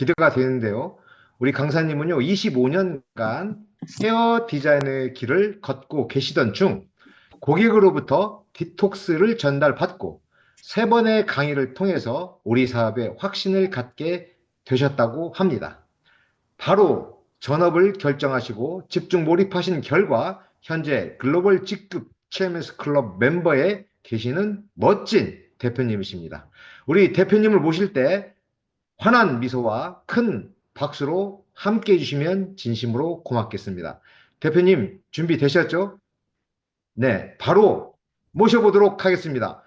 기대가 되는데요. 우리 강사님은요, 25년간 헤어 디자인의 길을 걷고 계시던 중 고객으로부터 디톡스를 전달받고 세 번의 강의를 통해서 우리 사업에 확신을 갖게 되셨다고 합니다. 바로 전업을 결정하시고 집중 몰입하신 결과 현재 글로벌 직급 CMS 클럽 멤버에 계시는 멋진 대표님이십니다. 우리 대표님을 모실 때 환한 미소와 큰 박수로 함께 해주시면 진심으로 고맙겠습니다. 대표님 준비되셨죠? 네, 바로 모셔보도록 하겠습니다.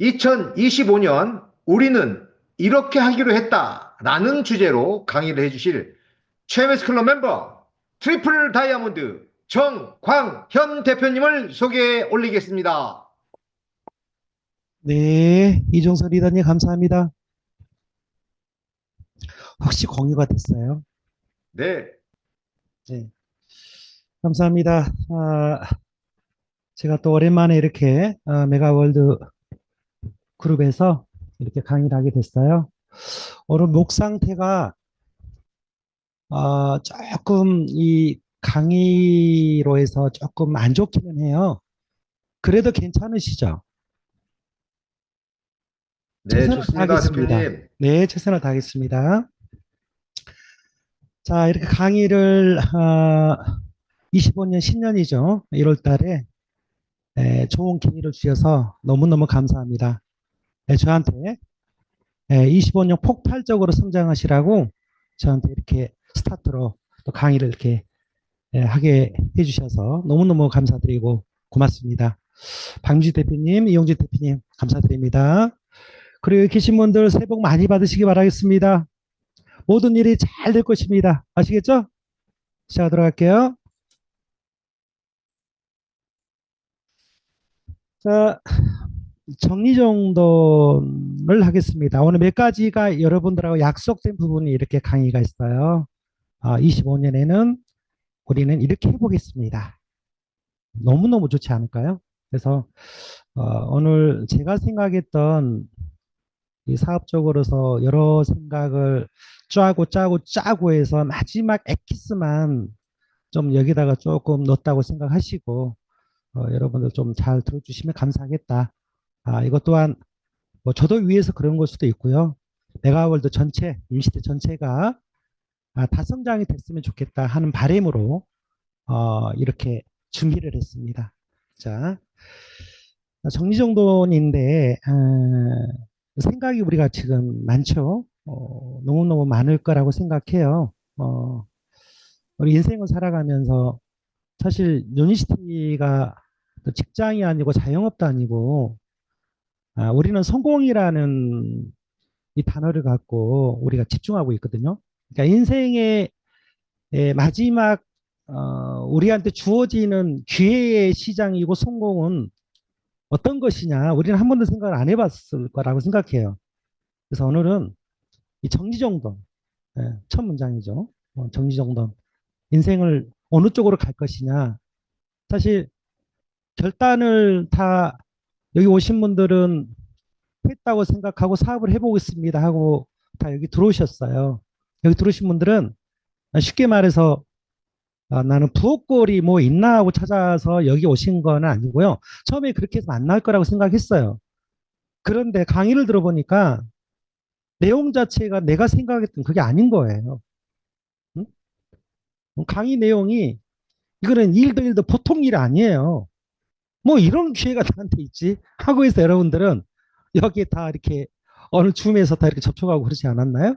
2025년 우리는 이렇게 하기로 했다라는 주제로 강의를 해주실 최메스 클럽 멤버 트리플 다이아몬드 정광현 대표님을 소개해 올리겠습니다. 네, 이종서 리더님 감사합니다. 혹시 공유가 됐어요? 네, 네, 감사합니다. 제가 또 오랜만에 이렇게 메가월드 그룹에서 이렇게 강의를 하게 됐어요. 오늘 목 상태가 조금 이 강의로 해서 조금 안 좋기는 해요. 그래도 괜찮으시죠? 네, 최선을 좋습니다, 다하겠습니다. 대표님. 네, 최선을 다하겠습니다. 자, 이렇게 강의를 25년 신년이죠. 1월 달에 좋은 기회를 주셔서 너무너무 감사합니다. 저한테 25년 폭발적으로 성장하시라고 저한테 이렇게 스타트로 또 강의를 이렇게 하게 해주셔서 너무너무 감사드리고 고맙습니다. 박민주 대표님, 이용진 대표님 감사드립니다. 그리고 여기 계신 분들 새해 복 많이 받으시기 바라겠습니다. 모든 일이 잘 될 것입니다. 아시겠죠? 시작하도록 할게요. 자, 정리정돈을 하겠습니다. 오늘 몇 가지가 여러분들하고 약속된 부분이 이렇게 강의가 있어요. 25년에는 우리는 이렇게 해보겠습니다. 너무너무 좋지 않을까요? 그래서 오늘 제가 생각했던 이 사업적으로서 여러 생각을 짜고 해서 마지막 엑기스만 좀 여기다가 조금 넣었다고 생각하시고 여러분들 좀 잘 들어주시면 감사하겠다. 이것 또한 뭐 저도 위해서 그런 걸 수도 있고요. 메가월드 전체, 임시대 전체가 다 성장이 됐으면 좋겠다 하는 바람으로 이렇게 준비를 했습니다. 자, 정리정돈인데 생각이 우리가 지금 많죠. 너무너무 많을 거라고 생각해요. 우리 인생을 살아가면서 사실 유니시티가 직장이 아니고 자영업도 아니고 우리는 성공이라는 이 단어를 갖고 우리가 집중하고 있거든요. 그러니까 인생의 마지막 우리한테 주어지는 기회의 시장이고 성공은 어떤 것이냐 우리는 한 번도 생각을 안 해봤을 거라고 생각해요. 그래서 오늘은 이 정리정돈 첫 문장이죠. 정리정돈 인생을 어느 쪽으로 갈 것이냐 사실 결단을 다 여기 오신 분들은 했다고 생각하고 사업을 해보겠습니다 하고 다 여기 들어오셨어요. 여기 들어오신 분들은 쉽게 말해서 나는 부업골이 뭐 있나 하고 찾아서 여기 오신 건 아니고요. 처음에 그렇게 해서 만날 거라고 생각했어요. 그런데 강의를 들어보니까 내용 자체가 내가 생각했던 그게 아닌 거예요. 응? 강의 내용이 이거는 일도 보통 일 아니에요. 뭐 이런 기회가 나한테 있지 하고 해서 여러분들은 여기에 다 이렇게 어느 줌에서 다 이렇게 접촉하고 그러지 않았나요?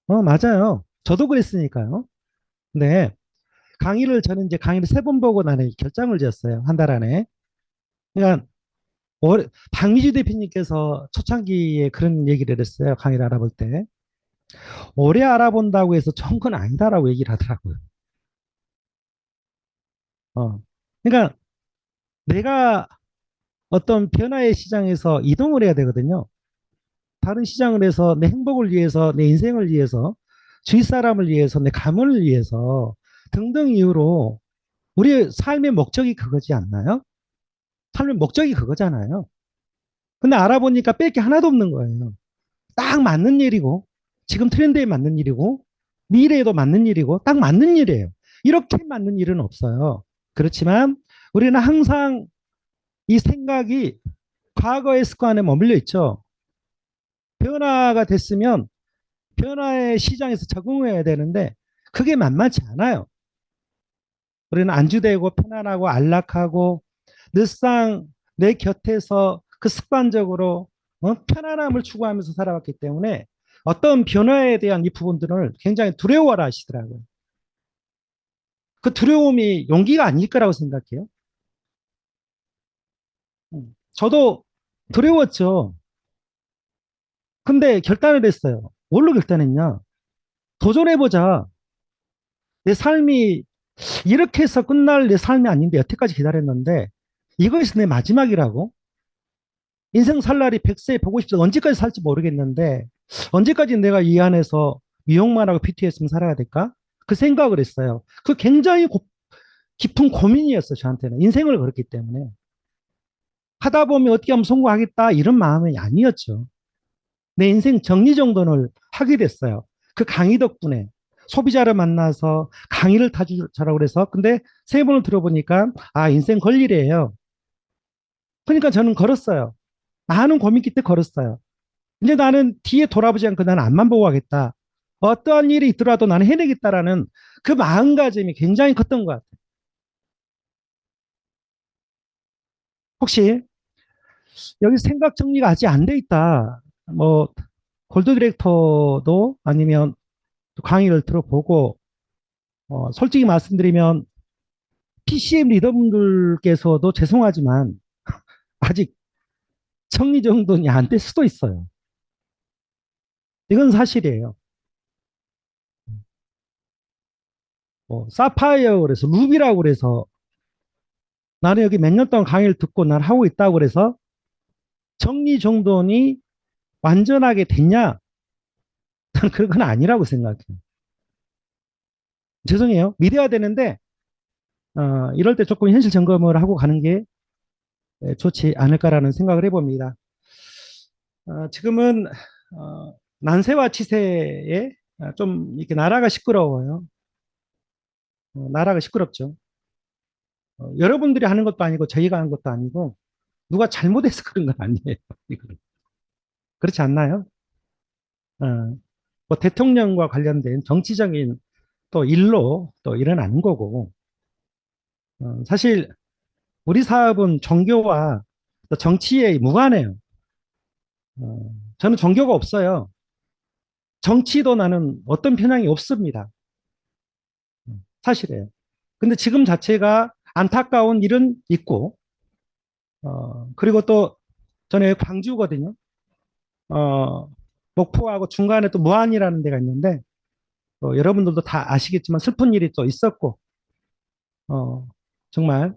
맞아요. 저도 그랬으니까요. 네. 저는 이제 강의를 세 번 보고 나는 결정을 지었어요. 한 달 안에. 그러니까 박미주 대표님께서 초창기에 그런 얘기를 했어요. 강의를 알아볼 때. 오래 알아본다고 해서 좋은 건 아니다라고 얘기를 하더라고요. 그러니까 내가 어떤 변화의 시장에서 이동을 해야 되거든요. 다른 시장을 해서 내 행복을 위해서, 내 인생을 위해서, 주위 사람을 위해서, 내 가문을 위해서 등등 이유로 우리의 삶의 목적이 그거지 않나요? 삶의 목적이 그거잖아요. 근데 알아보니까 뺄 게 하나도 없는 거예요. 딱 맞는 일이고 지금 트렌드에 맞는 일이고 미래에도 맞는 일이고 딱 맞는 일이에요. 이렇게 맞는 일은 없어요. 그렇지만 우리는 항상 이 생각이 과거의 습관에 머물러 있죠. 변화가 됐으면 변화의 시장에서 적응해야 되는데 그게 만만치 않아요. 우리는 안주되고 편안하고 안락하고 늘상 내 곁에서 그 습관적으로 편안함을 추구하면서 살아왔기 때문에 어떤 변화에 대한 이 부분들을 굉장히 두려워라 하시더라고요. 그 두려움이 용기가 아닐 거라고 생각해요. 저도 두려웠죠. 근데 결단을 했어요. 뭘로 결단했냐? 도전해보자. 내 삶이 이렇게 해서 끝날 내 삶이 아닌데 여태까지 기다렸는데 이것이 내 마지막이라고? 인생 살 날이 100세, 150세 언제까지 살지 모르겠는데 언제까지 내가 이 안에서 미용만 하고 PTS만 살아야 될까? 그 생각을 했어요. 그 굉장히 깊은 고민이었어요. 저한테는. 인생을 걸었기 때문에. 하다 보면 어떻게 하면 성공하겠다 이런 마음이 아니었죠. 내 인생 정리정돈을 하게 됐어요. 그 강의 덕분에. 소비자를 만나서 강의를 타주자라고 그래서 근데 세 번을 들어보니까 아 인생 걸 일이에요. 그러니까 저는 걸었어요. 많은 고민 끝에 걸었어요. 이제 나는 뒤에 돌아보지 않고 나는 앞만 보고 하겠다. 어떠한 일이 있더라도 나는 해내겠다라는 그 마음가짐이 굉장히 컸던 것 같아요. 혹시 여기 생각 정리가 아직 안 돼 있다. 뭐 골드 디렉터도 아니면 강의를 들어보고 솔직히 말씀드리면 PCM 리더분들께서도 죄송하지만 아직 정리정돈이 안 될 수도 있어요. 이건 사실이에요. 사파이어 그래서 루비라고 그래서 나는 여기 몇 년 동안 강의를 듣고 난 하고 있다고 그래서 정리정돈이 완전하게 됐냐? 저는 그런 건 아니라고 생각해요. 죄송해요. 믿어야 되는데 이럴 때 조금 현실 점검을 하고 가는 게 좋지 않을까라는 생각을 해봅니다. 지금은 난세와 치세에 좀 이렇게 나라가 시끄러워요. 나라가 시끄럽죠. 여러분들이 하는 것도 아니고 저희가 하는 것도 아니고 누가 잘못해서 그런 건 아니에요. 그렇지 않나요? 어, 뭐 대통령과 관련된 정치적인 또 일로 또 일어나는 거고 사실 우리 사업은 종교와 또 정치에 무관해요. 저는 종교가 없어요. 정치도 나는 어떤 편향이 없습니다. 사실이에요. 근데 지금 자체가 안타까운 일은 있고, 그리고 또 전에 광주거든요. 어, 목포하고 중간에 또 무안이라는 데가 있는데, 여러분들도 다 아시겠지만 슬픈 일이 또 있었고, 어, 정말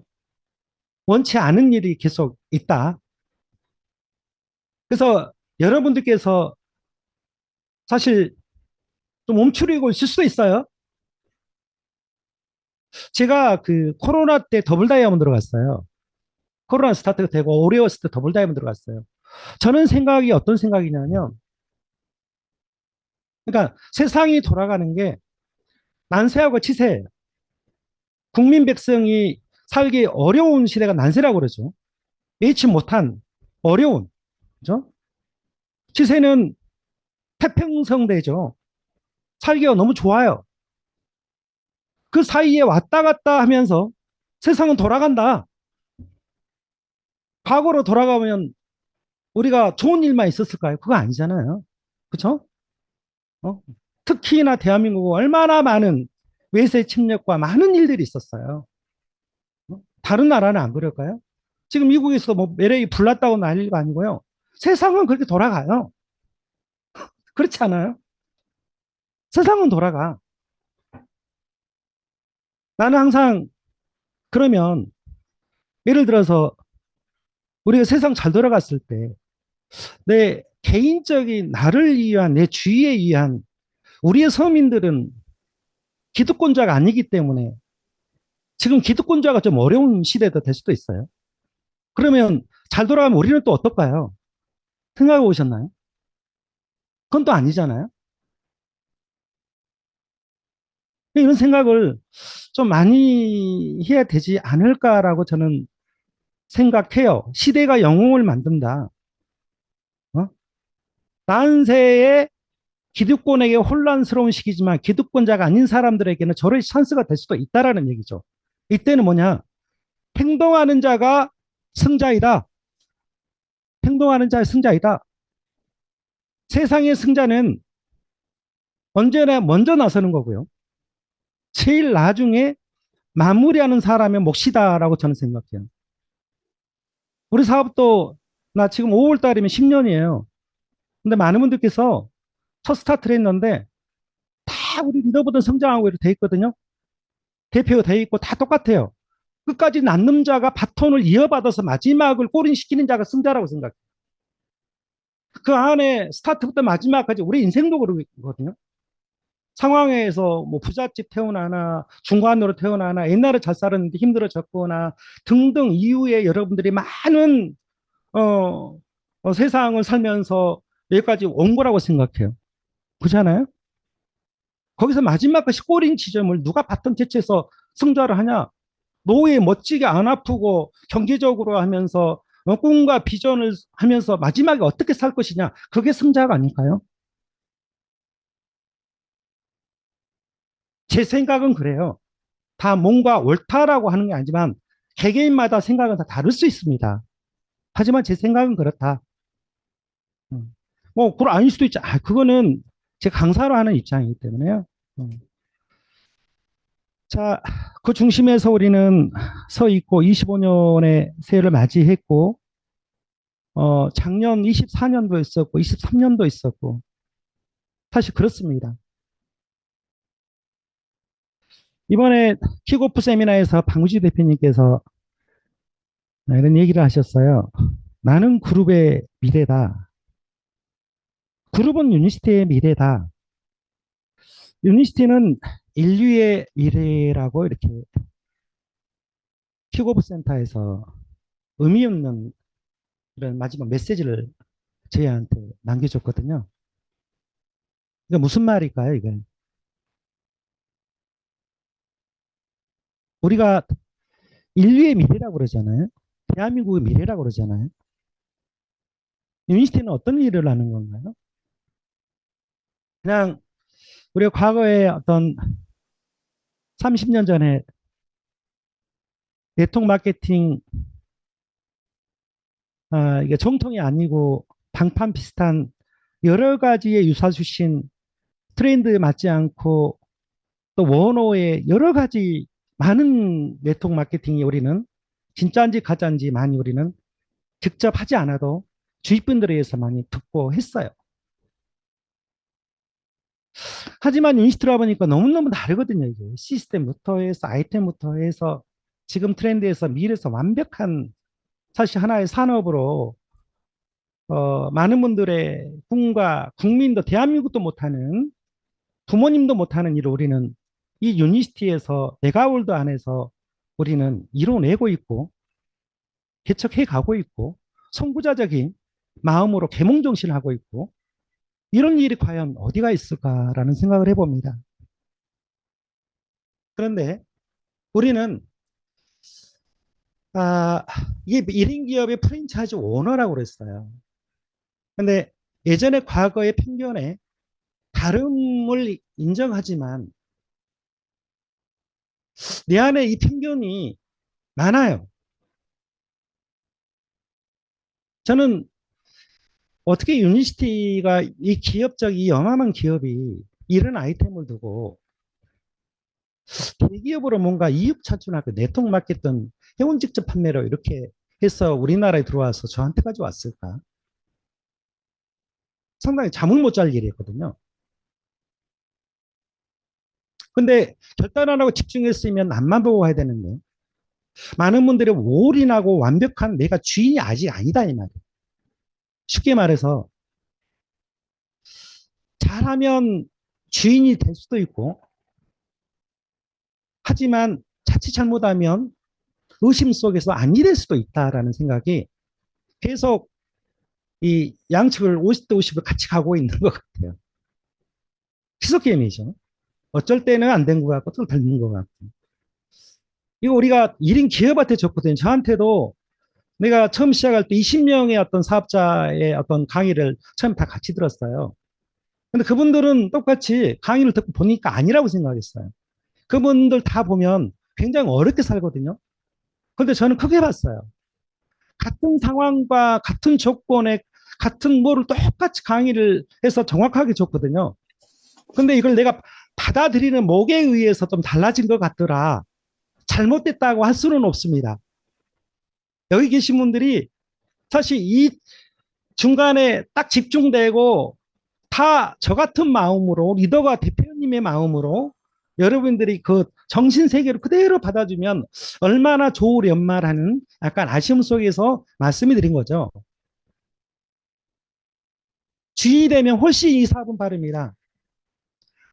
원치 않은 일이 계속 있다. 그래서 여러분들께서 사실 좀 움츠리고 있을 수도 있어요. 제가 그 코로나 때 더블 다이아몬드로 갔어요. 코로나 스타트가 되고 어려웠을 때 더블 다이아몬드로 갔어요. 저는 생각이 어떤 생각이냐면, 그러니까 세상이 돌아가는 게 난세하고 치세예요. 국민 백성이 살기 어려운 시대가 난세라고 그러죠. 예측 못한 어려운, 그죠? 치세는 태평성대죠. 살기가 너무 좋아요. 그 사이에 왔다 갔다 하면서 세상은 돌아간다. 과거로 돌아가면 우리가 좋은 일만 있었을까요? 그거 아니잖아요. 그렇죠? 어? 특히나 대한민국은 얼마나 많은 외세 침략과 많은 일들이 있었어요. 다른 나라는 안 그럴까요? 지금 미국에서 뭐 매력이 불났다고 난리가 아니고요. 세상은 그렇게 돌아가요. 그렇지 않아요? 세상은 돌아가. 나는 항상 그러면 예를 들어서 우리가 세상 잘 돌아갔을 때 내 개인적인 나를 위한 내 주위에 의한 우리의 서민들은 기득권자가 아니기 때문에 지금 기득권자가 좀 어려운 시대도 될 수도 있어요. 그러면 잘 돌아가면 우리는 또 어떨까요? 생각해 보셨나요? 그건 또 아니잖아요. 이런 생각을 좀 많이 해야 되지 않을까라고 저는 생각해요. 시대가 영웅을 만든다. 어? 난세의 기득권에게 혼란스러운 시기지만 기득권자가 아닌 사람들에게는 저럴 찬스가 될 수도 있다라는 얘기죠. 이때는 뭐냐? 행동하는 자가 승자이다. 행동하는 자의 승자이다. 세상의 승자는 언제나 먼저 나서는 거고요. 제일 나중에 마무리하는 사람의 몫이다라고 저는 생각해요. 우리 사업도 나 지금 5월 달이면 10년이에요. 근데 많은 분들께서 첫 스타트를 했는데 다 우리 리더보다 성장하고 이렇게 돼 있거든요. 대표가 돼 있고 다 똑같아요. 끝까지 남는 자가 바톤을 이어받아서 마지막을 꼬린시키는 자가 승자라고 생각해요. 그 안에 스타트부터 마지막까지 우리 인생도 그러거든요. 상황에서 뭐 부잣집 태어나나 중간으로 태어나나 옛날에 잘 살았는데 힘들어졌거나 등등 이후에 여러분들이 많은 세상을 살면서 여기까지 온 거라고 생각해요. 그렇잖아요? 거기서 마지막까지 꼬린 지점을 누가 바톤 터치해서 승자를 하냐? 노후에 멋지게 안 아프고 경제적으로 하면서 꿈과 비전을 하면서 마지막에 어떻게 살 것이냐? 그게 승자가 아닐까요? 제 생각은 그래요. 다 뭔가 옳다라고 하는 게 아니지만 개개인마다 생각은 다 다를 수 있습니다. 하지만 제 생각은 그렇다. 뭐, 그건 아닐 수도 있죠. 그거는 제 강사로 하는 입장이기 때문에요. 자, 그 중심에서 우리는 서 있고 25년의 새해를 맞이했고, 작년 24년도 있었고, 23년도 있었고, 사실 그렇습니다. 이번에 킥오프 세미나에서 방우지 대표님께서 이런 얘기를 하셨어요. 나는 그룹의 미래다. 그룹은 유니스티의 미래다. 유니스티는 인류의 미래라고 이렇게 킥오프 센터에서 의미 없는 이런 마지막 메시지를 저희한테 남겨줬거든요. 이게 무슨 말일까요, 이게? 우리가 인류의 미래라고 그러잖아요. 대한민국의 미래라고 그러잖아요. 유니스티는 어떤 일을 하는 건가요? 그냥 우리가 과거에 어떤 30년 전에 네트워크 마케팅 이게 정통이 아니고 방판 비슷한 여러 가지의 유사수신 트렌드에 맞지 않고 또 원호의 여러 가지 많은 네트워크 마케팅이 우리는 진짜인지 가짜인지 많이 우리는 직접 하지 않아도 주위 분들에 의해서 많이 듣고 했어요. 하지만 인스트라 보니까 너무너무 다르거든요. 이게 시스템부터 해서 아이템부터 해서 지금 트렌드에서 미래에서 완벽한 사실 하나의 산업으로 많은 분들의 꿈과 국민도 대한민국도 못하는 부모님도 못하는 일을 우리는 이 유니스티에서 메가월드 안에서 우리는 이뤄내고 있고 개척해 가고 있고 선구자적인 마음으로 계몽정신을 하고 있고 이런 일이 과연 어디가 있을까라는 생각을 해봅니다. 그런데 우리는 이게 1인 기업의 프랜차이즈 오너라고 그랬어요. 근데 예전에 과거의 편견에 다름을 인정하지만 내 안에 이 편견이 많아요. 저는 어떻게 유니시티가 이 기업적 이 어마어마한 기업이 이런 아이템을 두고 대기업으로 뭔가 이익 창출하고 네트워크 맡겼던 회원 직접 판매로 이렇게 해서 우리나라에 들어와서 저한테까지 왔을까? 상당히 잠을 못 잘 일이었거든요. 근데 결단 안 하고 집중했으면 앞만 보고 가야 되는데 많은 분들이 올인하고 완벽한 내가 주인이 아직 아니다 이 말이에요. 쉽게 말해서 잘하면 주인이 될 수도 있고 하지만 자칫 잘못하면 의심 속에서 아니 될 수도 있다라는 생각이 계속 이 양측을 50대 50을 같이 가고 있는 것 같아요. 시속 게임이죠. 어쩔 때는 안 된 것 같고 또 닮은 것 같고. 이거 우리가 1인 기업한테 줬거든요. 저한테도 내가 처음 시작할 때 20명의 어떤 사업자의 어떤 강의를 처음 다 같이 들었어요. 근데 그분들은 똑같이 강의를 듣고 보니까 아니라고 생각했어요. 그분들 다 보면 굉장히 어렵게 살거든요. 그런데 저는 크게 봤어요. 같은 상황과 같은 조건에 같은 뭐를 똑같이 강의를 해서 정확하게 줬거든요. 근데 이걸 내가 받아들이는 목에 의해서 좀 달라진 것 같더라. 잘못됐다고 할 수는 없습니다. 여기 계신 분들이 사실 이 중간에 딱 집중되고 다 저 같은 마음으로 리더가 대표님의 마음으로 여러분들이 그 정신 세계를 그대로 받아주면 얼마나 좋으련마라는 약간 아쉬움 속에서 말씀을 드린 거죠. 주의되면 훨씬 이 사업은 빠릅니다.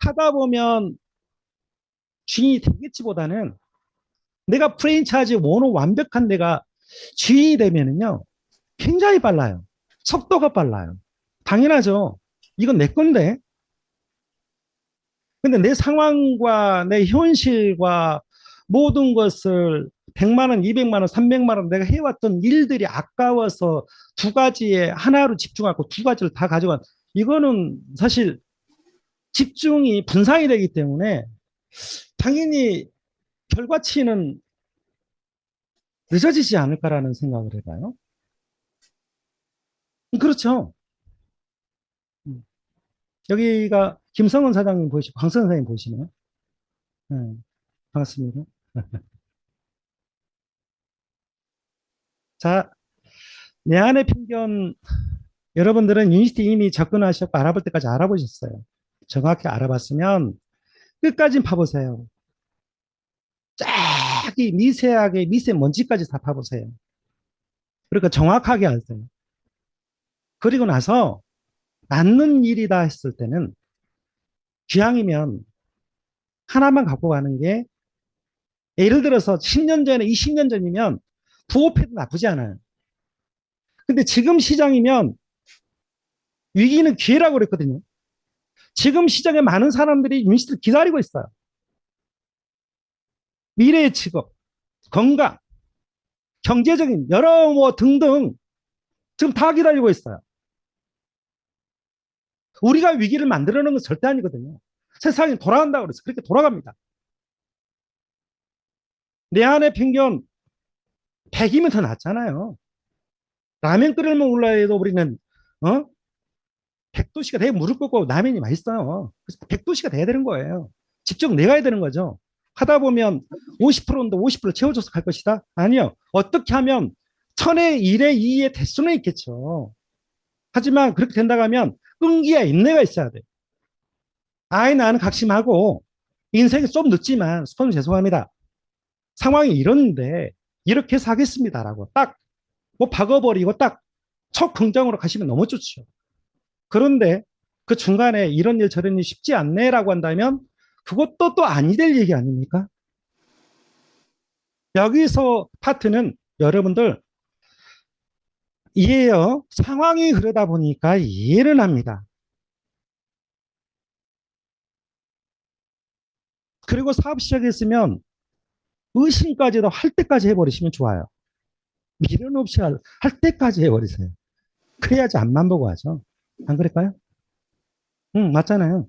하다 보면 주인이 되겠지보다는 내가 프랜차이즈 원호 완벽한 데가 주인이 되면은요 굉장히 빨라요. 속도가 빨라요. 당연하죠. 이건 내 건데. 근데 내 상황과 내 현실과 모든 것을 100만 원, 200만 원, 300만 원 내가 해왔던 일들이 아까워서 두 가지에 하나로 집중하고 두 가지를 다 가져간 이거는 사실 집중이 분산이 되기 때문에 당연히 결과치는 늦어지지 않을까라는 생각을 해봐요. 그렇죠. 여기가 김성은 사장님 보이시고 강선 사장님 보이시나요? 네, 반갑습니다. 자, 내 안의 편견 여러분들은 유니티 이미 접근하셨고 알아볼 때까지 알아보셨어요. 정확히 알아봤으면 끝까지 파보세요. 쫙이 미세하게 미세먼지까지 다 파보세요. 그러니까 정확하게 아세요. 그리고 나서 낫는 일이다 했을 때는 기왕이면 하나만 갖고 가는 게 예를 들어서 10년 전에 20년 전이면 부업해도 나쁘지 않아요. 근데 지금 시장이면 위기는 기회라고 그랬거든요. 지금 시장에 많은 사람들이 유니스트를 기다리고 있어요. 미래의 직업, 건강, 경제적인 여러 뭐 등등 지금 다 기다리고 있어요. 우리가 위기를 만들어 놓은 건 절대 아니거든요. 세상이 돌아간다고 그래서 그렇게 돌아갑니다. 내 안의 편견 100이면 더 낫잖아요. 라면 끓이면 올라 해도 우리는 100도씨가 되게 무릎 꿇고 라면이 맛있어요. 그래서 100도씨가 돼야 되는 거예요. 직접 내가야 되는 거죠. 하다 보면 50%인데 50% 채워줘서 갈 것이다? 아니요. 어떻게 하면 1000의 1의 2의 될 수는 있겠죠. 하지만 그렇게 된다고 하면 끈기와 인내가 있어야 돼요. 아이 나는 각심하고 인생이 좀 늦지만 스폰 죄송합니다. 상황이 이런데 이렇게 사겠습니다라고 딱 뭐 박아버리고 딱 첫 긍정으로 가시면 너무 좋죠. 그런데 그 중간에 이런 일 저런 일 쉽지 않네라고 한다면 그것도 또 아니 될 얘기 아닙니까? 여기서 파트는 여러분들 이해요. 상황이 그러다 보니까 이해를 합니다. 그리고 사업 시작했으면 의심까지도 할 때까지 해버리시면 좋아요. 미련 없이 할 때까지 해버리세요. 그래야지 앞만 보고 하죠. 안 그럴까요? 응, 맞잖아요.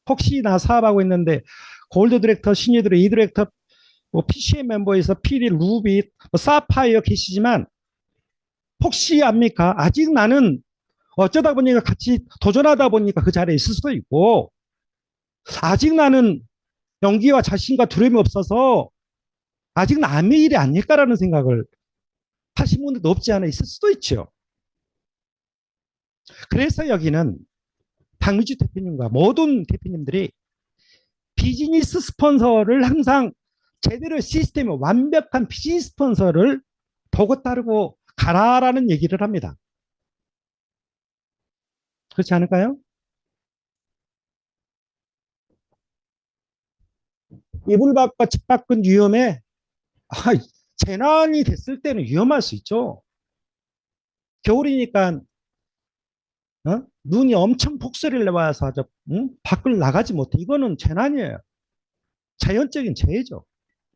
혹시 나 사업하고 있는데 골드 디렉터, 시니어 디렉터, 이 디렉터, 뭐 PCM 멤버에서 PD, 루비, 뭐 사파이어 계시지만 혹시 압니까? 아직 나는 어쩌다 보니까 같이 도전하다 보니까 그 자리에 있을 수도 있고 아직 나는 용기와 자신과 두려움이 없어서 아직 남의 일이 아닐까라는 생각을 하신 분들도 없지 않아 있을 수도 있죠. 그래서 여기는 박미주 대표님과 모든 대표님들이 비즈니스 스폰서를 항상 제대로 시스템이 완벽한 비즈니스 스폰서를 보고 따르고 가라라는 얘기를 합니다. 그렇지 않을까요? 이불 밖과 집 밖은 위험해. 아, 재난이 됐을 때는 위험할 수 있죠. 겨울이니까 눈이 엄청 폭설을 내와서 밖을 나가지 못해. 이거는 재난이에요. 자연적인 재해죠.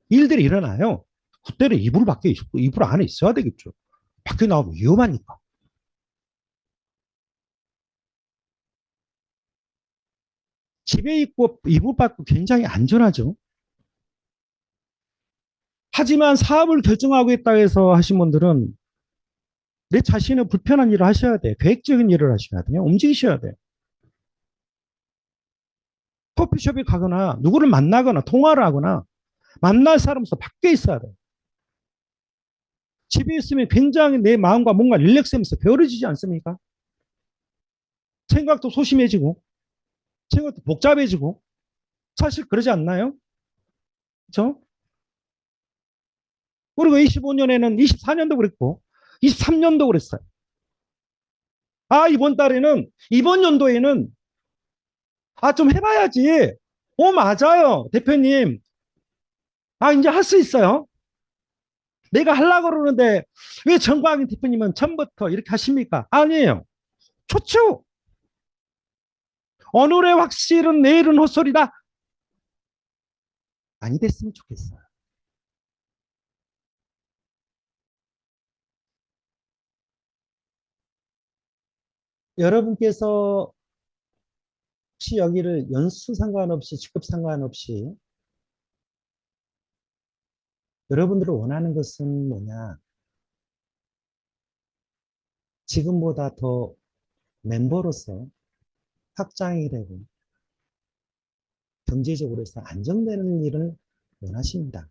일들이 일어나요. 그때는 이불 안에 있어야 되겠죠. 밖에 나오면 위험하니까. 집에 있고 이불 밖고 굉장히 안전하죠. 하지만 사업을 결정하고 있다 해서 하신 분들은 내 자신의 불편한 일을 하셔야 돼요. 계획적인 일을 하셔야 돼요. 움직이셔야 돼요. 커피숍에 가거나 누구를 만나거나 통화를 하거나 만날 사람으로서 밖에 있어야 돼요. 집에 있으면 굉장히 내 마음과 뭔가 릴렉스하면서 게으러지지 않습니까? 생각도 소심해지고 생각도 복잡해지고 사실 그러지 않나요? 그렇죠? 그리고 25년에는 24년도 그랬고 23년도 그랬어요. 이번 연도에는 좀 해봐야지. 맞아요. 대표님. 이제 할 수 있어요. 내가 하려고 그러는데 왜 정광인 대표님은 처음부터 이렇게 하십니까? 아니에요. 좋죠. 오늘의 확실은 내일은 헛소리다. 아니 됐으면 좋겠어요. 여러분께서 혹시 여기를 연수 상관없이 직급 상관없이 여러분들을 원하는 것은 뭐냐? 지금보다 더 멤버로서 확장이 되고 경제적으로 해서 안정되는 일을 원하십니다.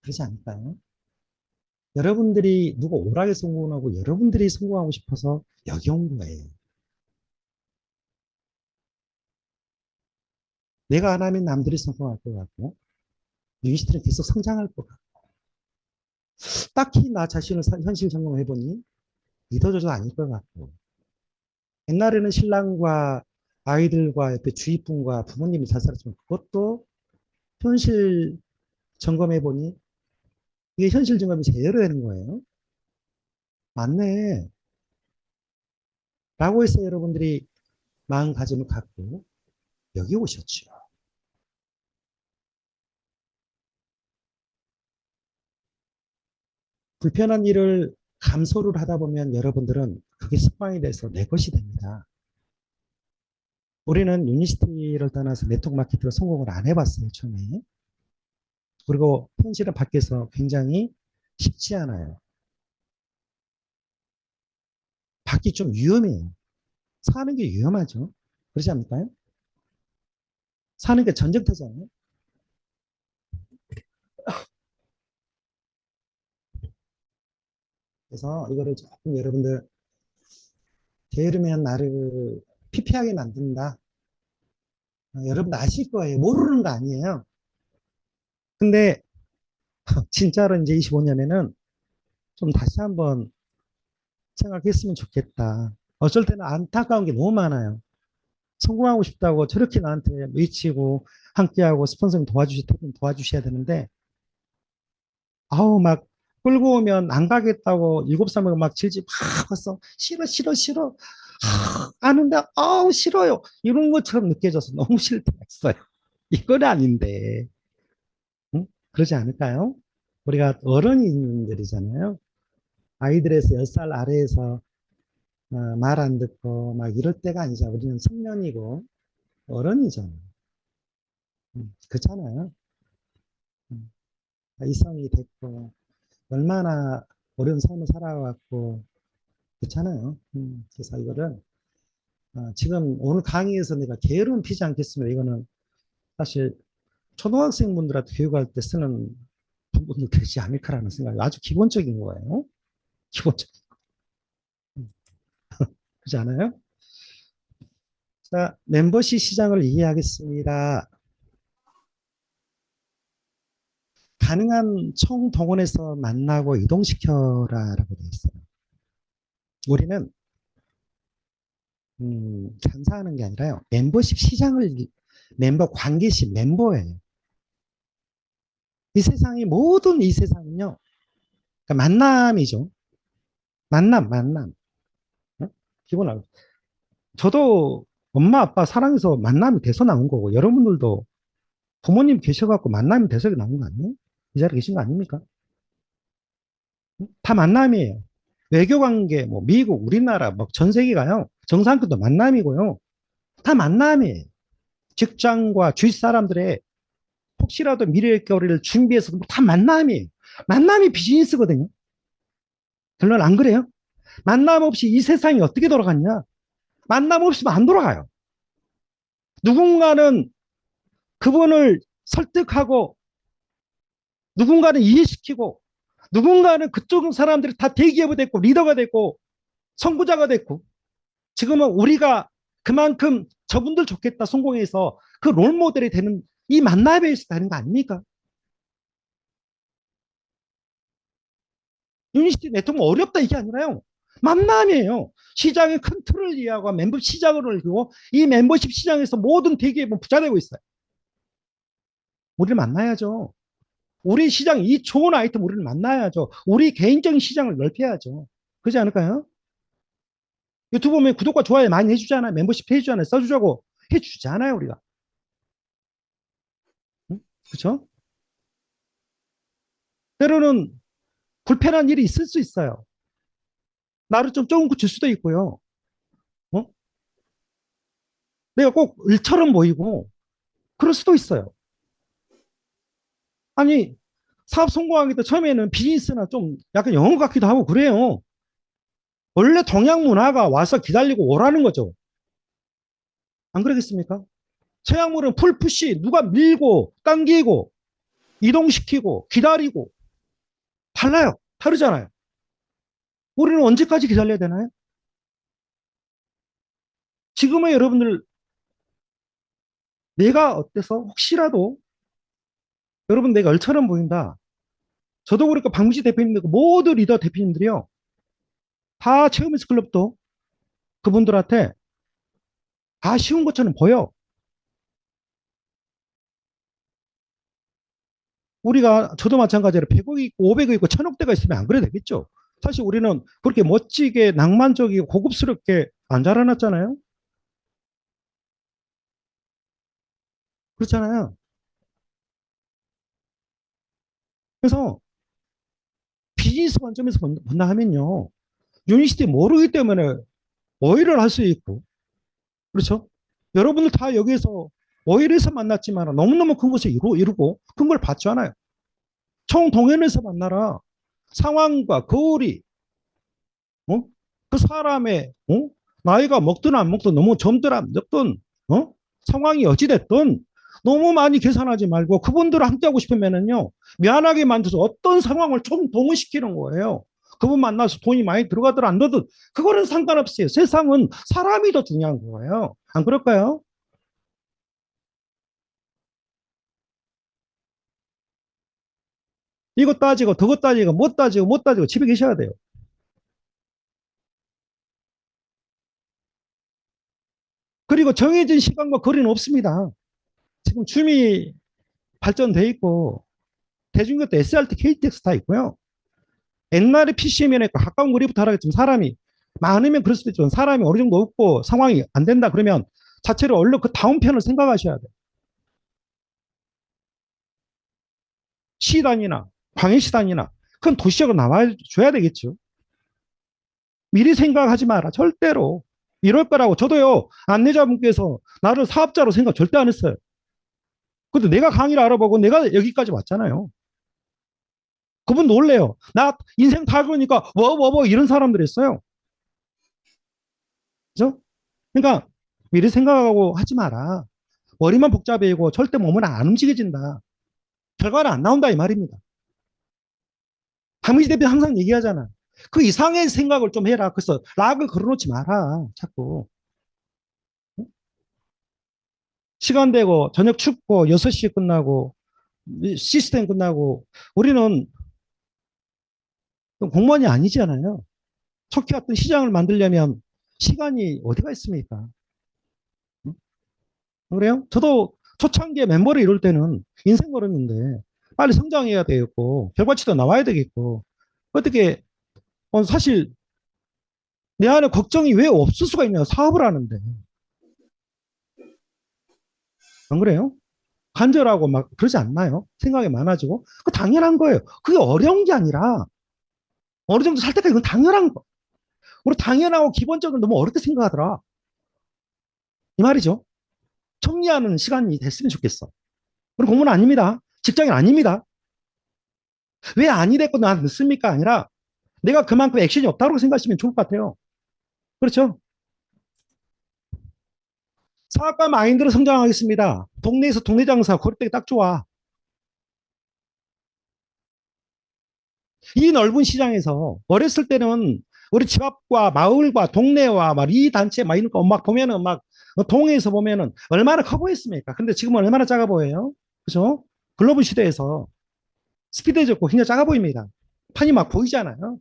그렇지 않을까요? 여러분들이 누가 오락에 성공하고 여러분들이 성공하고 싶어서 여기 온 거예요. 내가 안 하면 남들이 성공할 것 같고 유니스트는 계속 성장할 것 같고 딱히 나 자신을 현실 점검해보니 리더저도 아닐 것 같고 옛날에는 신랑과 아이들과 옆에 주위 분과 부모님이 잘 살았지만 그것도 현실 점검해보니 이게 현실 점검이 제대로 되는 거예요. 맞네. 라고 해서 여러분들이 마음가짐을 갖고 여기 오셨죠. 불편한 일을 감소를 하다 보면 여러분들은 그게 습관이 돼서 내 것이 됩니다. 우리는 유니시티를 떠나서 네트워크 마케팅을 성공을 안 해봤어요, 처음에. 그리고 현실은 밖에서 굉장히 쉽지 않아요. 밖이 좀 위험해요. 사는 게 위험하죠. 그렇지 않을까요? 사는 게 전쟁터잖아요. 그래서 이거를 조금 여러분들 게으르면 나를 피폐하게 만든다. 여러분 아실 거예요. 모르는 거 아니에요. 근데 진짜로 이제 25년에는 좀 다시 한번 생각했으면 좋겠다. 어쩔 때는 안타까운 게 너무 많아요. 성공하고 싶다고 저렇게 나한테 외치고 함께하고 스폰서님 도와주셔야 되는데 막 끌고 오면 안 가겠다고 7살 막 질질 막 왔어. 싫어 싫어 싫어. 아는데 싫어요. 이런 것처럼 느껴져서 너무 싫을 때가 있어요. 이건 아닌데. 응? 그러지 않을까요? 우리가 어른들이잖아요. 아이들에서 10살 아래에서 말 안 듣고 막 이럴 때가 아니죠. 우리는 성년이고 어른이잖아요. 그렇잖아요. 음, 이성이 됐고 얼마나 어려운 삶을 살아왔고 그렇잖아요. 그래서 이거를 지금 오늘 강의에서 내가 게으름 피지 않겠습니다. 이거는 사실 초등학생분들한테 교육할 때 쓰는 부분도 되지 않을까라는 생각이 아주 기본적인 거예요. 기본적인. 음, 그렇지 않아요? 자, 멤버십 시장을 이해하겠습니다. 가능한 총동원해서 만나고 이동시켜라라고 되어 있어요. 우리는 장사하는 게 아니라요. 멤버십 시장을 멤버 관계십 멤버예요. 모든 이 세상은요. 그러니까 만남이죠. 만남. 어? 기본하고. 저도 엄마, 아빠 사랑해서 만남이 돼서 나온 거고, 여러분들도 부모님 계셔갖고 만남이 돼서 나온 거 아니에요? 이 자리에 계신 거 아닙니까? 다 만남이에요. 외교 관계, 뭐, 미국, 우리나라, 뭐, 전 세계가요. 정상급도 만남이고요. 다 만남이에요. 직장과 주위 사람들의 혹시라도 미래의 거리를 준비해서 다 만남이에요. 만남이 비즈니스거든요. 결론 안 그래요? 만남 없이 이 세상이 어떻게 돌아갔냐? 만남 없으면 안 돌아가요. 누군가는 그분을 설득하고, 누군가는 이해시키고, 누군가는 그쪽 사람들이 다 대기업이 됐고, 리더가 됐고, 선구자가 됐고, 지금은 우리가 그만큼 저분들 좋겠다 성공해서 그 롤모델이 되는 이 만남에 있어 되는 거 아닙니까? 유니시티 네트워크 어렵다 이게 아니라요. 만남이에요. 시장의 큰 틀을 이해하고 멤버십 시장을 열고 이 멤버십 시장에서 모든 대기업은 부자 되고 있어요. 우리를 만나야죠. 우리 시장 이 좋은 아이템 우리를 만나야죠. 우리 개인적인 시장을 넓혀야죠. 그렇지 않을까요? 유튜브 보면 구독과 좋아요 많이 해주잖아요. 멤버십 해주잖아요. 써주자고 해주잖아요, 우리가. 응? 그렇죠? 때로는 불편한 일이 있을 수 있어요. 나를 좀 조금 줄 수도 있고요. 어? 내가 꼭 일처럼 보이고 그럴 수도 있어요. 아니, 사업 성공하기 때 처음에는 비즈니스나 좀 약간 영어 같기도 하고 그래요. 원래 동양 문화가 와서 기다리고 오라는 거죠. 안 그러겠습니까? 서양물은 풀푸시 누가 밀고 당기고 이동시키고 기다리고 달라요. 다르잖아요. 우리는 언제까지 기다려야 되나요? 지금의 여러분들 내가 어때서 혹시라도 여러분 내가 얼처럼 보인다. 저도 그렇고 박무지 대표님들 모두 리더 대표님들이요. 다 체험리스 클럽도 그분들한테 다 쉬운 것처럼 보여. 우리가 저도 마찬가지로 100억 있고 500억 있고 1000억대가 있으면 안 그래도 되겠죠. 사실 우리는 그렇게 멋지게 낭만적이고 고급스럽게 안 자라났잖아요. 그렇잖아요. 그래서 비즈니스 관점에서 본다 하면요. 유니시티 모르기 때문에 오해를 할 수 있고 그렇죠? 여러분들 다 여기에서 오해에서 만났지만 너무너무 큰 것을 이루고 큰 걸 봤잖아요. 총동원해서 만나라. 상황과 거울이 어? 그 사람의 나이가 먹든 안 먹든 너무 젊든 안 먹든 상황이 어찌됐든 너무 많이 계산하지 말고 그분들을 함께하고 싶으면은요 미안하게 만들어서 어떤 상황을 총동원시키는 거예요. 그분 만나서 돈이 많이 들어가든 안 들어든 그거는 상관없어요. 세상은 사람이 더 중요한 거예요. 안 그럴까요? 이거 따지고 저거 따지고 못 따지고 못 따지고 집에 계셔야 돼요. 그리고 정해진 시간과 거리는 없습니다. 지금 줌이 발전돼 있고 대중교통 SRT, KTX 다 있고요. 옛날에 PC면에 가까운 거리부터 하라겠지만 사람이 많으면 그럴 수도 있지만 사람이 어느 정도 없고 상황이 안 된다 그러면 자체로 얼른 그 다음 편을 생각하셔야 돼요. 시단이나 광해시단이나 큰 도시적으로 나와줘야 되겠죠. 미리 생각하지 마라. 절대로. 이럴 거라고. 저도요, 안내자분께서 나를 사업자로 생각 절대 안 했어요. 근데 내가 강의를 알아보고 내가 여기까지 왔잖아요. 그분 놀래요. 나 인생 다 그러니까 뭐 이런 사람들 있어요. 그죠? 그러니까 미리 생각하고 하지 마라. 머리만 복잡해지고 절대 몸은 안 움직여진다. 결과는 안 나온다 이 말입니다. 박민지 대표 항상 얘기하잖아. 그 이상의 생각을 좀 해라. 그래서 락을 걸어놓지 마라. 자꾸. 시간 되고 저녁 춥고 6시에 끝나고 시스템 끝나고 우리는 공무원이 아니잖아요. 척키 같은 시장을 만들려면 시간이 어디가 있습니까? 그래요? 저도 초창기에 멤버를 이룰 때는 인생 걸었는데 빨리 성장해야 되겠고 결과치도 나와야 되겠고 어떻게 사실 내 안에 걱정이 왜 없을 수가 있냐? 사업을 하는데. 안 그래요? 간절하고 막 그러지 않나요? 생각이 많아지고. 그 당연한 거예요. 그게 어려운 게 아니라 어느 정도 살 때까지 그건 당연한 거. 우리 당연하고 기본적으로 너무 어렵게 생각하더라. 이 말이죠. 정리하는 시간이 됐으면 좋겠어. 우리 공무원 아닙니다. 직장인 아닙니다. 왜 아니 됐고 나한테 늦습니까? 아니라 내가 그만큼 액션이 없다고 생각하시면 좋을 것 같아요. 그렇죠? 사업가 마인드로 성장하겠습니다. 동네에서 동네 장사 거리되기 딱 좋아. 이 넓은 시장에서 어렸을 때는 우리 집 앞과 마을과 동네와 막 이 단체 막 이런 거 막 보면은 막 동해에서 보면은 얼마나 커 보였습니까? 근데 지금은 얼마나 작아 보여요? 그죠? 글로벌 시대에서 스피드해졌고 굉장히 작아 보입니다. 판이 막 보이잖아요.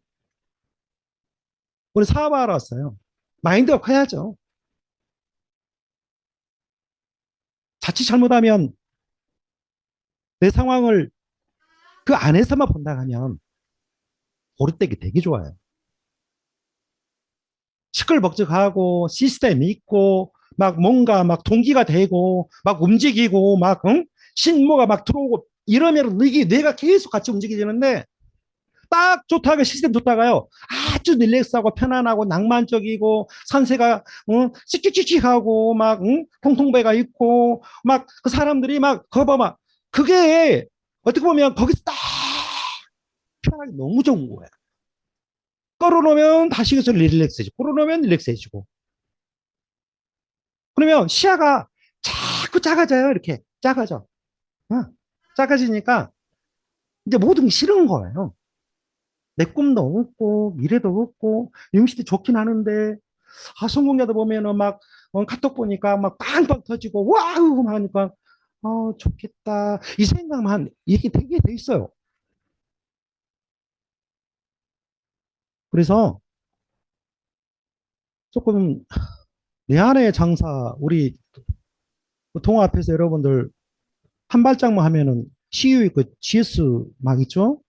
우리 사업하러 왔어요. 마인드가 커야죠. 자칫 잘못하면 내 상황을 그 안에서만 본다 하면 고르떼기 되게 좋아요. 시끌벅적하고 시스템이 있고 막 뭔가 막 동기가 되고 막 움직이고 막 응? 신모가 막 들어오고 이러면 이게 뇌가 계속 같이 움직이는데 딱 좋다가 시스템 좋다가요 아주 릴렉스하고 편안하고 낭만적이고 산세가 응? 씩씩씩씩하고 막 응? 통통배가 있고 막 그 사람들이 막 그거 봐봐 그게 어떻게 보면 거기서 딱 편하게 너무 좋은 거예요. 끌어놓으면 다시 그래서 릴렉스해지고 끌어놓으면 릴렉스해지고 그러면 시야가 자꾸 작아져요. 이렇게 작아져. 어, 작아지니까 이제 모든 게 싫은 거예요. 내 꿈도 없고 미래도 없고 임시도 좋긴 하는데 성공자도 보면은 막 카톡 보니까 막 빵빵 터지고 와우 하니까 좋겠다 이 생각만 이게 되게 돼 있어요. 그래서 조금 내 안의 장사 우리 동화 앞에서 여러분들 한 발짝만 하면은 CU 그 GS 막 있죠?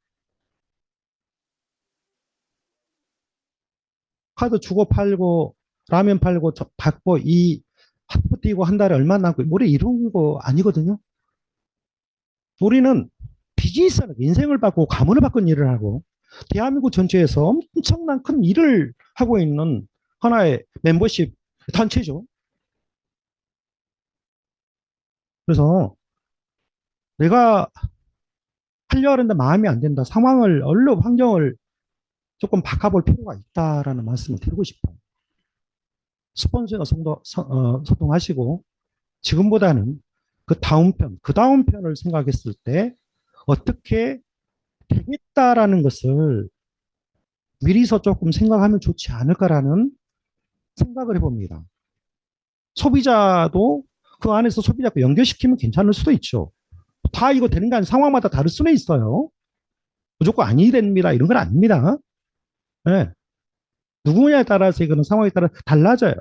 카드 주고 팔고 라면 팔고 받고 이 하프 뛰고 한 달에 얼마 남고 우리 이런 거 아니거든요. 우리는 비즈니스는 인생을 바꾸고 가문을 바꾼 일을 하고 대한민국 전체에서 엄청난 큰 일을 하고 있는 하나의 멤버십 단체죠. 그래서 내가 하려고 하는데 마음이 안 된다. 상황을 얼른 환경을 조금 바꿔볼 필요가 있다라는 말씀을 드리고 싶어요. 스폰서가 소통하시고 지금보다는 그 다음 편을 생각했을 때 어떻게 되겠다라는 것을 미리서 조금 생각하면 좋지 않을까라는 생각을 해봅니다. 소비자도 그 안에서 소비자과 연결시키면 괜찮을 수도 있죠. 다 이거 되는 게 아니라 상황마다 다를 수는 있어요. 무조건 아니 됩니다. 이런 건 아닙니다. 네. 누구냐에 따라서 이거는 상황에 따라 달라져요.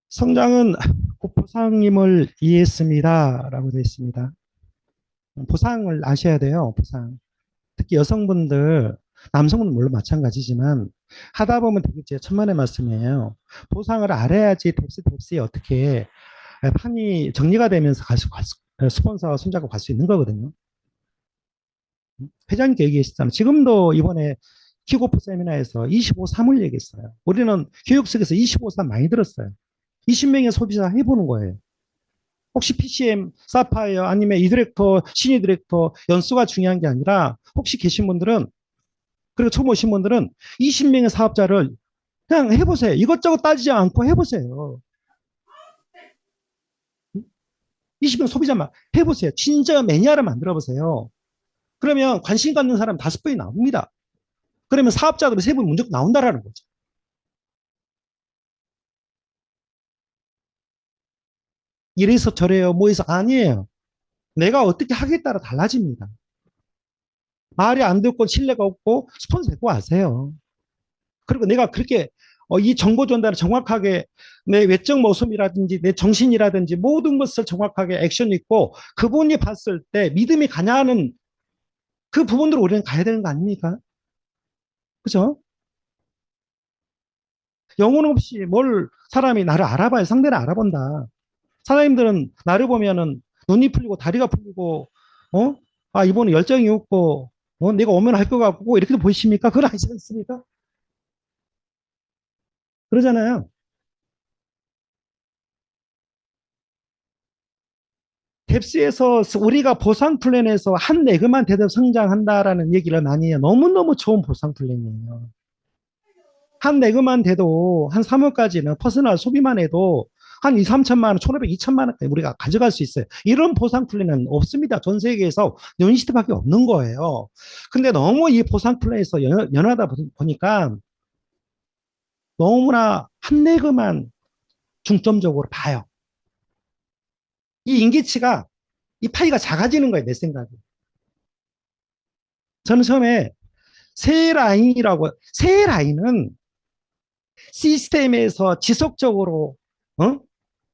성장은 곧 보상임을 이해했습니다라고 되어 있습니다. 보상을 아셔야 돼요. 보상. 특히 여성분들, 남성은 물론 마찬가지지만 하다 보면 되게 제 천만의 말씀이에요. 보상을 알아야지 뎁스에 어떻게 판이 정리가 되면서 스폰서와 손잡고 갈 수 있는 거거든요. 회장님께 얘기했잖아요. 지금도 이번에 킥오프 세미나에서 25.3을 얘기했어요. 우리는 교육 속에서 25.3 많이 들었어요. 20명의 소비자 해보는 거예요. 혹시 PCM, 사파이어 아니면 이 디렉터, 신이 디렉터 연수가 중요한 게 아니라 혹시 계신 분들은 그리고 처음 오신 분들은 20명의 사업자를 그냥 해보세요. 이것저것 따지지 않고 해보세요. 20명 소비자만 해보세요. 진짜 매니아를 만들어 보세요. 그러면 관심 갖는 사람 5분이 나옵니다. 그러면 사업자들은 3분 무조건 나온다라는 거죠. 이래서 저래요. 뭐해서 아니에요. 내가 어떻게 하기에 따라 달라집니다. 말이 안 듣고 신뢰가 없고 스폰서 데리고 와세요. 그리고 내가 그렇게 이 정보 전달을 정확하게 내 외적 모습이라든지 내 정신이라든지 모든 것을 정확하게 액션 있고 그분이 봤을 때 믿음이 가냐는 그 부분들을 우리는 가야 되는 거 아닙니까? 그죠? 영혼 없이 뭘 사람이 나를 알아봐야 상대를 알아본다. 사장님들은 나를 보면은 눈이 풀리고 다리가 풀리고, 어? 아, 이번에 열정이 없고, 내가 오면 할 것 같고, 이렇게 보이십니까? 그건 아니지 않습니까? 그러잖아요. 뎁스에서 우리가 보상 플랜에서 한 레그만 대대로 성장한다라는 얘기를 많이 해요. 너무너무 좋은 보상 플랜이에요. 한 레그만 돼도 한 3월까지는 퍼스널 소비만 해도 한 2, 3천만 원, 1,500, 2천만 원까지 우리가 가져갈 수 있어요. 이런 보상 플랜은 없습니다. 전 세계에서 유니시티밖에 없는 거예요. 근데 너무 이 보상 플랜에서 연하다 보니까 너무나 한 레그만 중점적으로 봐요. 이 인기치가, 이 파이가 작아지는 거예요. 내 생각에. 저는 처음에 새 라인은 시스템에서 지속적으로, 어?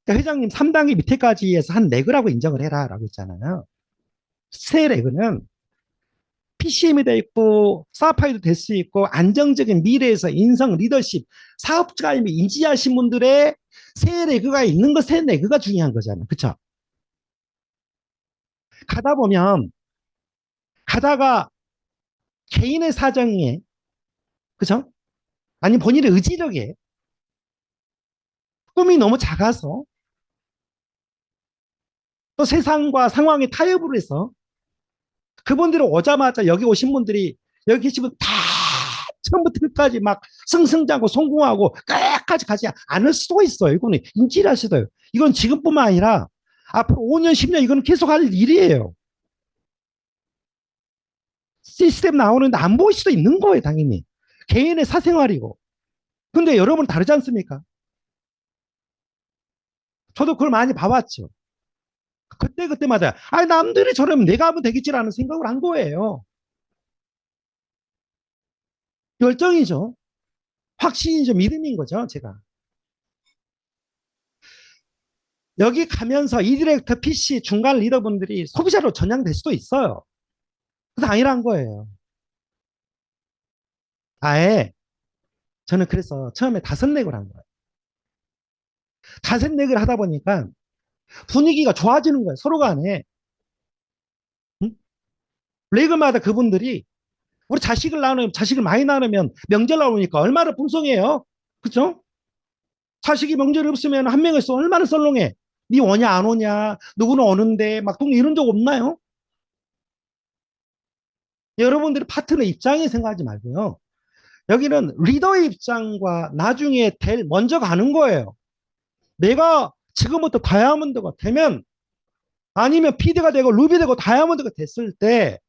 그러니까 회장님 3단계 밑에까지 해서 한 레그라고 인정을 해라 라고 했잖아요. 새 레그는 PCM이 돼 있고 사파이도 될 수 있고 안정적인 미래에서 인성 리더십 사업가임을 인지하신 분들의 새 레그가 있는 거, 새 레그가 중요한 거잖아요. 그쵸? 가다 보면 가다가 개인의 사정에, 그쵸? 아니 본인의 의지력에 꿈이 너무 작아서 또 세상과 상황에 타협을 해서 그분들이 오자마자 여기 오신 분들이 여기 계신 분 다 처음부터 끝까지 막 승승장구 성공하고 끝까지 가지 않을 수도 있어요. 이거는 인지할 수도 있어요. 이건 지금뿐만 아니라 앞으로 5년, 10년 이거는 계속 할 일이에요. 시스템 나오는데 안 보일 수도 있는 거예요, 당연히. 개인의 사생활이고. 근데 여러분 다르지 않습니까? 저도 그걸 많이 봐왔죠. 그때마다, 아, 남들이 저러면 내가 하면 되겠지라는 생각을 한 거예요. 열정이죠. 확신이죠. 믿음인 거죠, 제가. 여기 가면서 이디렉터 PC 중간 리더분들이 소비자로 전향될 수도 있어요. 그래서 아니란 거예요. 아예 저는 그래서 처음에 5렉을 한 거예요. 5렉을 하다 보니까 분위기가 좋아지는 거예요. 서로 간에. 응? 렉마다 그분들이 우리 자식을 많이 낳으면 명절 나오니까 얼마나 풍성해요. 그죠? 자식이 명절이 없으면 한 명에서 얼마나 썰렁해. 니 오냐 안 오냐 누구는 오는데 막 동네 이런 적 없나요? 여러분들이 파트너 입장에 생각하지 말고요. 여기는 리더의 입장과 나중에 먼저 가는 거예요. 내가 지금부터 다이아몬드가 되면 아니면 피드가 되고 루비 되고 다이아몬드가 됐을 때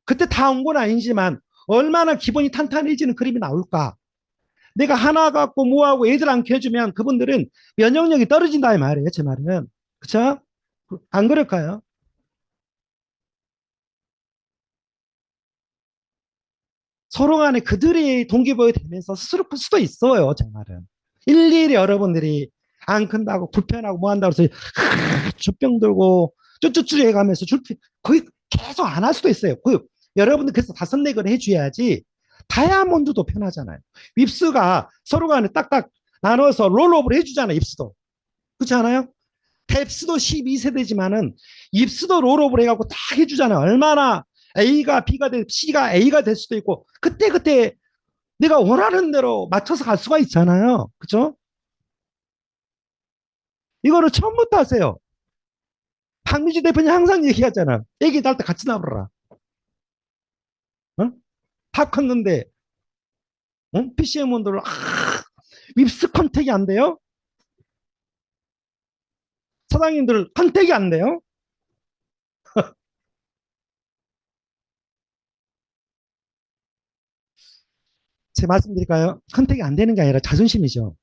그때 다 온 건 아니지만 얼마나 기본이 탄탄해지는 그림이 나올까. 내가 하나 갖고 뭐하고 애들 안 켜주면 그분들은 면역력이 떨어진다 이 말이에요. 제 말은. 그쵸? 안 그럴까요? 서로 간에 그들이 동기부여 되면서 스스로 클 수도 있어요. 제 말은. 일일이 여러분들이 안 큰다고 불편하고 뭐 한다고 해서 주병 들고 쭈쭈쭈 해가면서 거의 계속 안 할 수도 있어요. 여러분들 그래서 5렉을 해줘야지 다이아몬드도 편하잖아요. ips가 서로 간에 딱딱 나눠서 롤업을 해주잖아요. ips도. 그렇지 않아요? 뎁스도 12세대지만은 ips도 롤업을 해갖고 딱 해주잖아요. 얼마나 A가 B가 돼 C가 A가 될 수도 있고 그때 내가 원하는 대로 맞춰서 갈 수가 있잖아요. 그죠? 이거를 처음부터 하세요. 박미주 대표님 항상 얘기하잖아. 애기 낳을 때 같이 나오라. 어? 다 컸는데 PCM원들 립스 컨택이 안 돼요? 사장님들 컨택이 안 돼요? 제가 말씀드릴까요? 컨택이 안 되는 게 아니라 자존심이죠.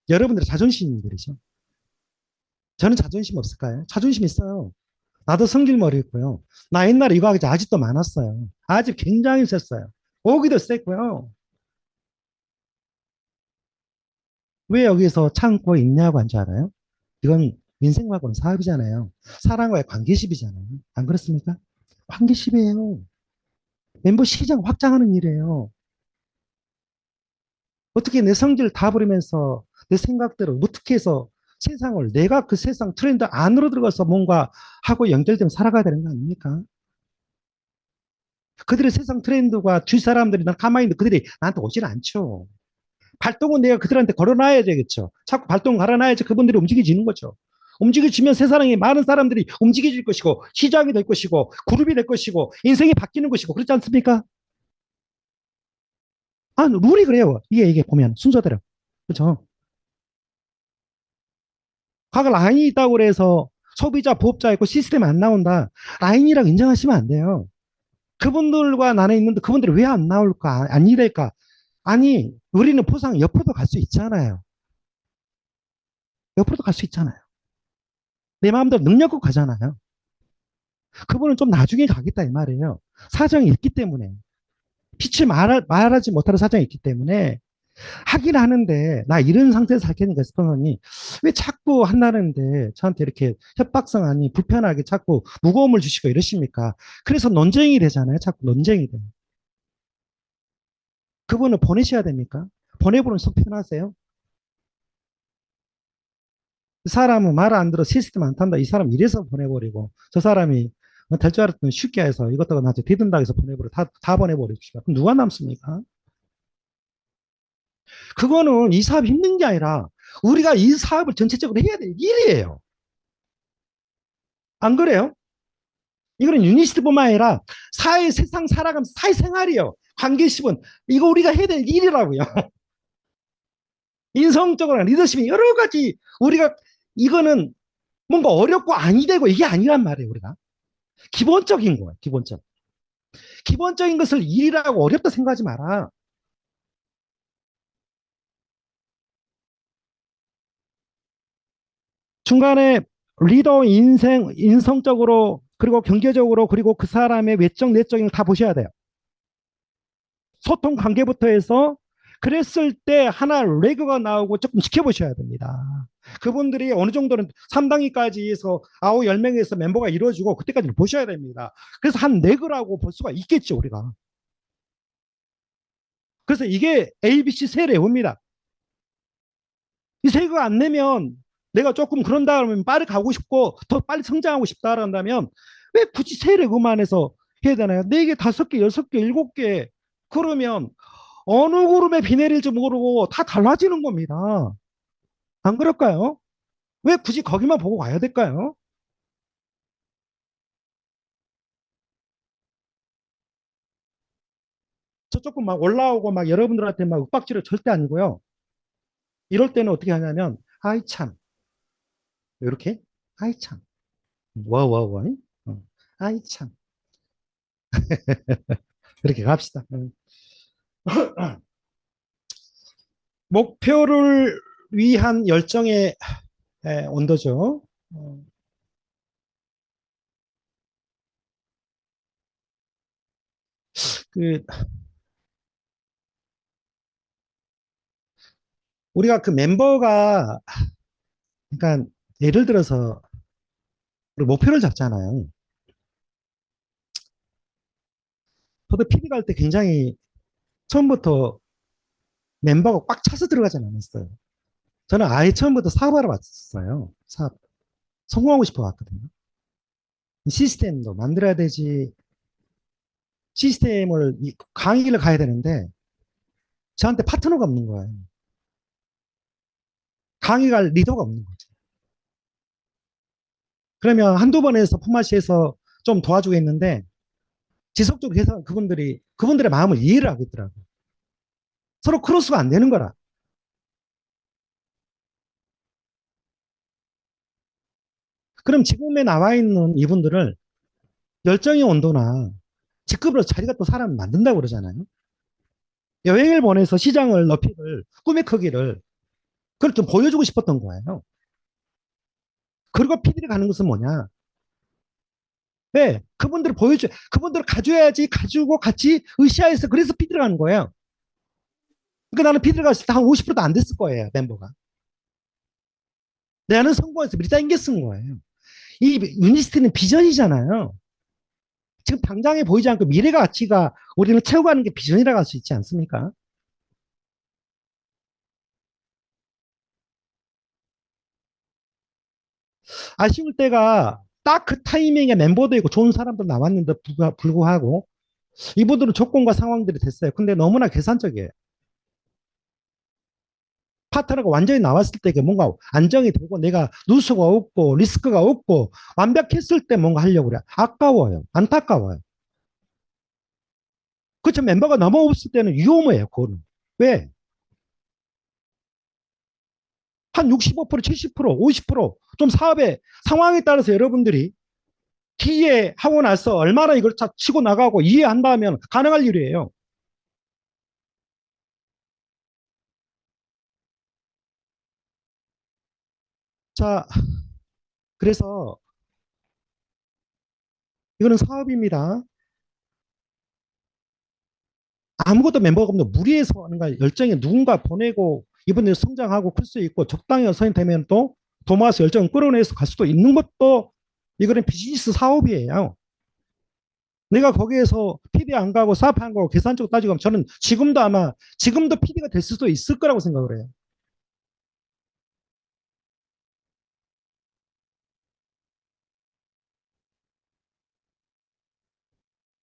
여러분들의 자존심들이죠. 저는 자존심 없을까요? 자존심 있어요. 나도 성질머리 있고요. 나 옛날에 이거 하기 아직도 많았어요. 아직 굉장히 셌어요. 오기도 셌고요. 왜 여기서 참고 있냐고 한 줄 알아요? 이건 인생하고는 사업이잖아요. 사람과의 관계십이잖아요. 안 그렇습니까? 관계십이에요. 멤버 시장 확장하는 일이에요. 어떻게 내 성질을 다 버리면서 내 생각대로 어떻게 해서 세상을 내가 그 세상 트렌드 안으로 들어가서 뭔가 하고 연결되면 살아가야 되는 거 아닙니까? 그들의 세상 트렌드가 주위 사람들이 난 가만히 있는데 그들이 나한테 오질 않죠. 발동은 내가 그들한테 걸어놔야 되겠죠. 자꾸 발동 걸어놔야지 그분들이 움직여지는 거죠. 움직여지면 세상에 많은 사람들이 움직여질 것이고 시장이 될 것이고 그룹이 될 것이고 인생이 바뀌는 것이고 그렇지 않습니까? 아, 룰이 그래요. 이게 보면 순서대로. 그렇죠? 각 라인이 있다고 그래서 소비자, 부업자 있고 시스템이 안 나온다. 라인이라고 인정하시면 안 돼요. 그분들과 나는 있는데 그분들이 왜 안 나올까? 안 이럴까? 아니, 우리는 보상 옆으로도 갈 수 있잖아요. 옆으로도 갈 수 있잖아요. 내 마음대로 능력껏 가잖아요. 그분은 좀 나중에 가겠다 이 말이에요. 사정이 있기 때문에. 빛을 말하지 못하는 사정이 있기 때문에 하긴 하는데 나 이런 상태에서 살 테니까 스pon서니 왜 자꾸 한다는데 저한테 이렇게 협박성 아니 불편하게 자꾸 무거움을 주시고 이러십니까? 그래서 논쟁이 되잖아요. 자꾸 논쟁이 돼요. 그분을 보내셔야 됩니까? 보내보는 속 편하세요? 그 사람은 말 안 들어 시스템 안 탄다. 이 사람 이래서 보내버리고 저 사람이 될 줄 알았더니 쉽게 해서 이것저것 나한테 뒤든다 해서 보내버려 다 보내버립시다. 그럼 누가 남습니까? 그거는 이 사업이 힘든 게 아니라 우리가 이 사업을 전체적으로 해야 될 일이에요. 안 그래요? 이거는 유니시트뿐만 아니라 사회 세상 살아가면서 사회생활이에요. 관계십은 이거 우리가 해야 될 일이라고요. 인성적으로 리더십이 여러 가지 우리가 이거는 뭔가 어렵고 아니 되고 이게 아니란 말이에요. 우리가 기본적인 거예요. 기본적인 것을 일이라고 어렵다 생각하지 마라. 중간에 리더 인성적으로 그리고 경제적으로 그리고 그 사람의 외적 내적인 걸 다 보셔야 돼요. 소통 관계부터 해서 그랬을 때 하나 레그가 나오고 조금 지켜보셔야 됩니다. 그분들이 어느 정도는 3단계까지 해서 9, 10명에서 멤버가 이루어지고 그때까지는 보셔야 됩니다. 그래서 한 레그라고 볼 수가 있겠죠, 우리가. 그래서 이게 ABC 세 레고입니다. 이 세 개가 안 내면 내가 조금 그런다 그러면 빨리 가고 싶고 더 빨리 성장하고 싶다 그런다면 왜 굳이 세 레고만 해서 해야 되나요? 네 개, 다섯 개, 여섯 개, 일곱 개 그러면 어느 구름에 비 내릴지 모르고 다 달라지는 겁니다. 안 그럴까요? 왜 굳이 거기만 보고 가야 될까요? 저 조금 막 올라오고 막 여러분들한테 막 윽박지를 절대 아니고요. 이럴 때는 어떻게 하냐면 아이 참 이렇게 아이 참 와와와 아이 참 그렇게 갑시다. 목표를 위한 열정의 온도죠. 어, 그 우리가 그 멤버가 그러니까 예를 들어서 우리 목표를 잡잖아요. 저도 PD 갈 때 굉장히 처음부터 멤버가 꽉 차서 들어가지 않았어요. 저는 아예 처음부터 사업하러 왔어요. 사업. 성공하고 싶어 왔거든요. 시스템도 만들어야 되지. 시스템을 강의를 가야 되는데 저한테 파트너가 없는 거예요. 강의 갈 리더가 없는 거죠. 그러면 한두 번에서 폼마시에서 좀 도와주고 있는데 지속적으로 해서 그분들의 마음을 이해를 하겠더라고요. 서로 크로스가 안 되는 거라. 그럼 지금에 나와 있는 이분들을 열정의 온도나 직급으로 자기가 또 사람 만든다고 그러잖아요. 여행을 보내서 시장을 넓히를 꿈의 크기를 그걸 좀 보여주고 싶었던 거예요. 그리고 PD를 가는 것은 뭐냐? 왜? 그분들을 그분들을 가져야지 가지고 같이 으쌰해서 그래서 PD를 가는 거예요. 그러니까 나는 PD를 갔을 때 한 50%도 안 됐을 거예요, 멤버가. 내는 성공해서 미리 땡겨 쓴 거예요. 이 유니스트는 비전이잖아요. 지금 당장에 보이지 않고 미래 가치가 우리는 채워가는 게 비전이라고 할 수 있지 않습니까? 아쉬울 때가 딱 그 타이밍에 멤버도 있고 좋은 사람들 나왔는데 불구하고 이분들은 조건과 상황들이 됐어요. 근데 너무나 계산적이에요. 파트너가 완전히 나왔을 때 뭔가 안정이 되고 내가 누수가 없고 리스크가 없고 완벽했을 때 뭔가 하려고 그래. 아까워요. 안타까워요. 그렇죠. 멤버가 너무 없을 때는 위험해요. 그거는. 왜? 한 65%, 70%, 50%좀 사업의 상황에 따라서 여러분들이 이해하고 나서 얼마나 이걸 치고 나가고 이해한다면 가능할 일이에요. 자, 그래서 이거는 사업입니다. 아무것도 멤버가 없는 무리해서 하는가 열정에 누군가 보내고 이번에 성장하고 클 수 있고 적당히 선이 되면 또 도모아서 열정을 끌어내서 갈 수도 있는 것도 이거는 비즈니스 사업이에요. 내가 거기에서 PD 안 가고 사업 안 가고 계산적으로 따지고 저는 지금도 아마 지금도 PD가 될 수도 있을 거라고 생각을 해요.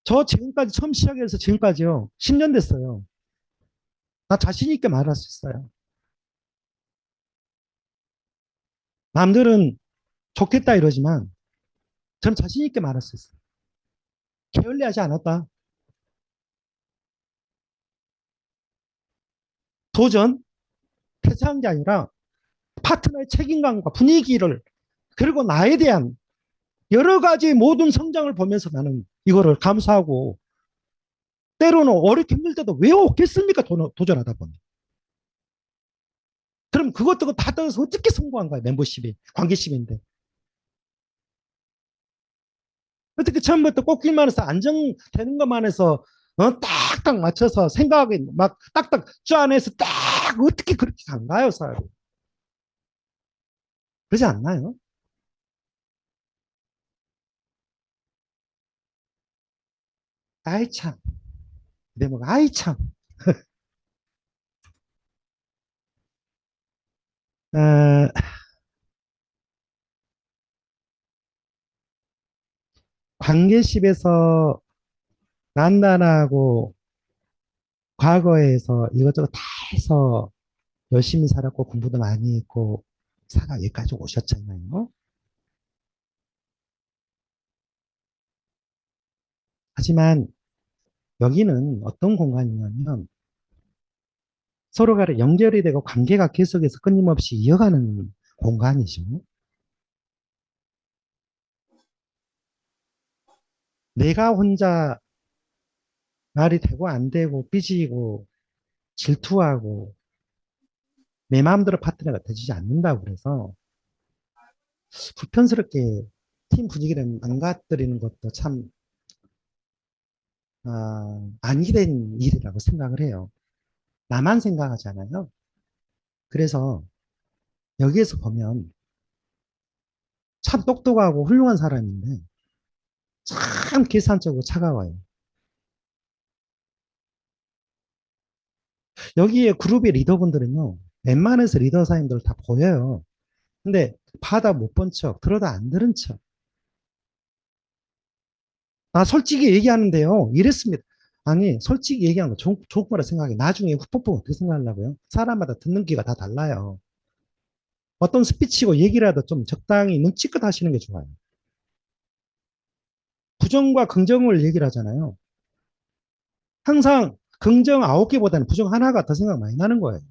저 지금까지 처음 시작해서 지금까지요. 10년 됐어요. 나 자신 있게 말할 수 있어요. 남들은 좋겠다 이러지만 저는 자신 있게 말할 수 있어요. 게을리하지 않았다. 도전, 퇴사한 게 아니라 파트너의 책임감과 분위기를 그리고 나에 대한 여러 가지 모든 성장을 보면서 나는 이거를 감수하고 때로는 어렵게 힘들 때도 왜 없겠습니까? 도전하다 보면. 그럼 그것도 다 떠나서 어떻게 성공한 거야? 멤버십이, 관계십인데. 어떻게 처음부터 꽃길만 해서 안정되는 것만 해서 딱딱 맞춰서 생각이 막 딱딱 쪼아내서 딱 어떻게 그렇게 간가요, 사람이? 그러지 않나요? 아이 참. 내 목, 아이 참. 어, 관계십에서 난난하고 과거에서 이것저것 다 해서 열심히 살았고 공부도 많이 했고 살아 여기까지 오셨잖아요. 하지만 여기는 어떤 공간이냐면 서로 간에 연결이 되고 관계가 계속해서 끊임없이 이어가는 공간이죠. 내가 혼자 말이 되고 안 되고 삐지고 질투하고 내 마음대로 파트너가 되지 않는다고 그래서 불편스럽게 팀 분위기를 망가뜨리는 것도 참 아니된 일이라고 생각을 해요. 나만 생각하잖아요. 그래서 여기에서 보면 참 똑똑하고 훌륭한 사람인데 참 계산적으로 차가워요. 여기에 그룹의 리더분들은요. 웬만해서 리더 사님들 다 보여요. 근데 봐다 못 본 척, 들어다 안 들은 척. 나 솔직히 얘기하는데요. 이랬습니다. 아니, 솔직히 얘기하는 거 좋은 거라 생각해. 나중에 후폭풍 어떻게 생각하려고요? 사람마다 듣는 귀가 다 달라요. 어떤 스피치고 얘기라도 좀 적당히 눈치껏 하시는 게 좋아요. 부정과 긍정을 얘기를 하잖아요. 항상 긍정 9개보다는 부정 하나가 더 생각 많이 나는 거예요.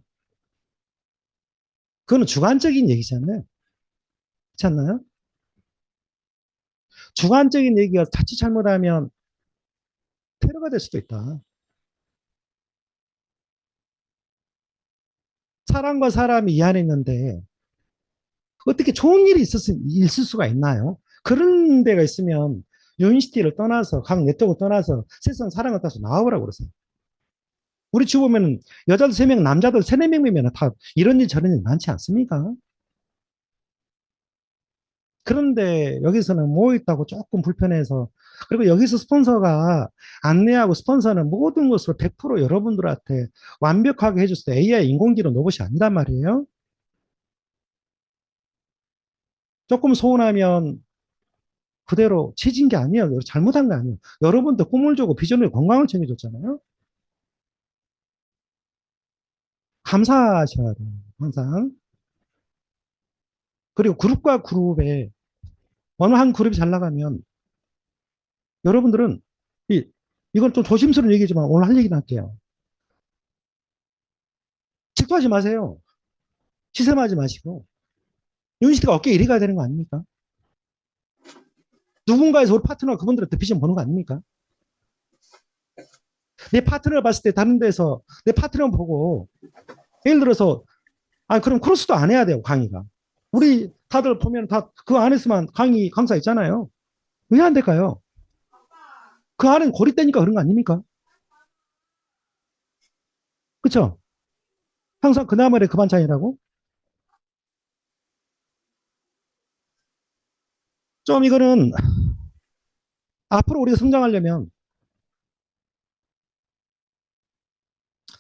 그거는 주관적인 얘기잖아요. 그렇지 않나요? 주관적인 얘기가 자칫 잘못하면 테러가 될 수도 있다. 사람과 사람이 이 안에 있는데 어떻게 좋은 일이 있을 수가 있나요? 그런 데가 있으면 유니시티를 떠나서 각 네트워크 떠나서 세상 사랑을 따서 나와보라고 그러세요. 우리 주보면 여자들 3명, 남자들 3, 4명이면 다 이런 일 저런 일 많지 않습니까? 그런데 여기서는 뭐 있다고 조금 불편해서, 그리고 여기서 스폰서가 안내하고 스폰서는 모든 것을 100% 여러분들한테 완벽하게 해줄 때 AI 인공지능 로봇이 아니란 말이에요. 조금 서운하면 그대로 치진 게 아니에요. 잘못한 게 아니에요. 여러분들 꿈을 주고 비전을 건강을 챙겨줬잖아요. 감사하셔야 돼요. 항상. 그리고 그룹과 그룹에 어느 한 그룹이 잘 나가면 여러분들은 이, 이건 좀 조심스러운 얘기지만 오늘 할 얘기는 할게요. 질투하지 마세요. 시샘하지 마시고. 유니스트가 어깨에 일이 가야 되는 거 아닙니까? 누군가에서 우리 파트너 그분들한테 비전 보는 거 아닙니까? 내 파트너를 봤을 때 다른 데서 내 파트너 보고 예를 들어서 그럼 크로스도 안 해야 돼요, 강의가. 우리 다들 보면 다 그 안에서만 강사 있잖아요. 왜 안 될까요? 그 안은 고립되니까 그런 거 아닙니까? 그쵸? 항상 그나마의 그 반찬이라고? 좀 이거는 앞으로 우리가 성장하려면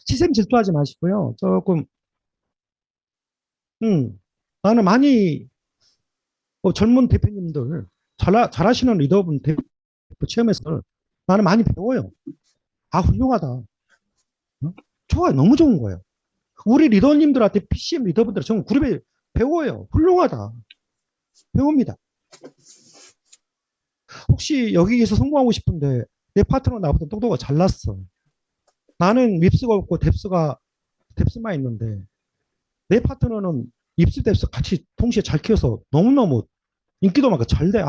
시샘 질투하지 마시고요. 조금, 음, 나는 많이 젊은 대표님들, 잘하시는 리더분 대표 체험에서 나는 많이 배워요. 훌륭하다. 어? 좋아요. 너무 좋은 거예요. 우리 리더님들한테 PCM 리더분들 정말 그룹에 배워요. 훌륭하다. 배웁니다. 혹시 여기에서 성공하고 싶은데 내 파트너 나보다 똑똑하고 잘났어. 나는 립스가 없고 뎁스만 있는데 내 파트너는 립스 뎁스 같이 동시에 잘 키워서 너무너무 인기도 많고 잘 돼.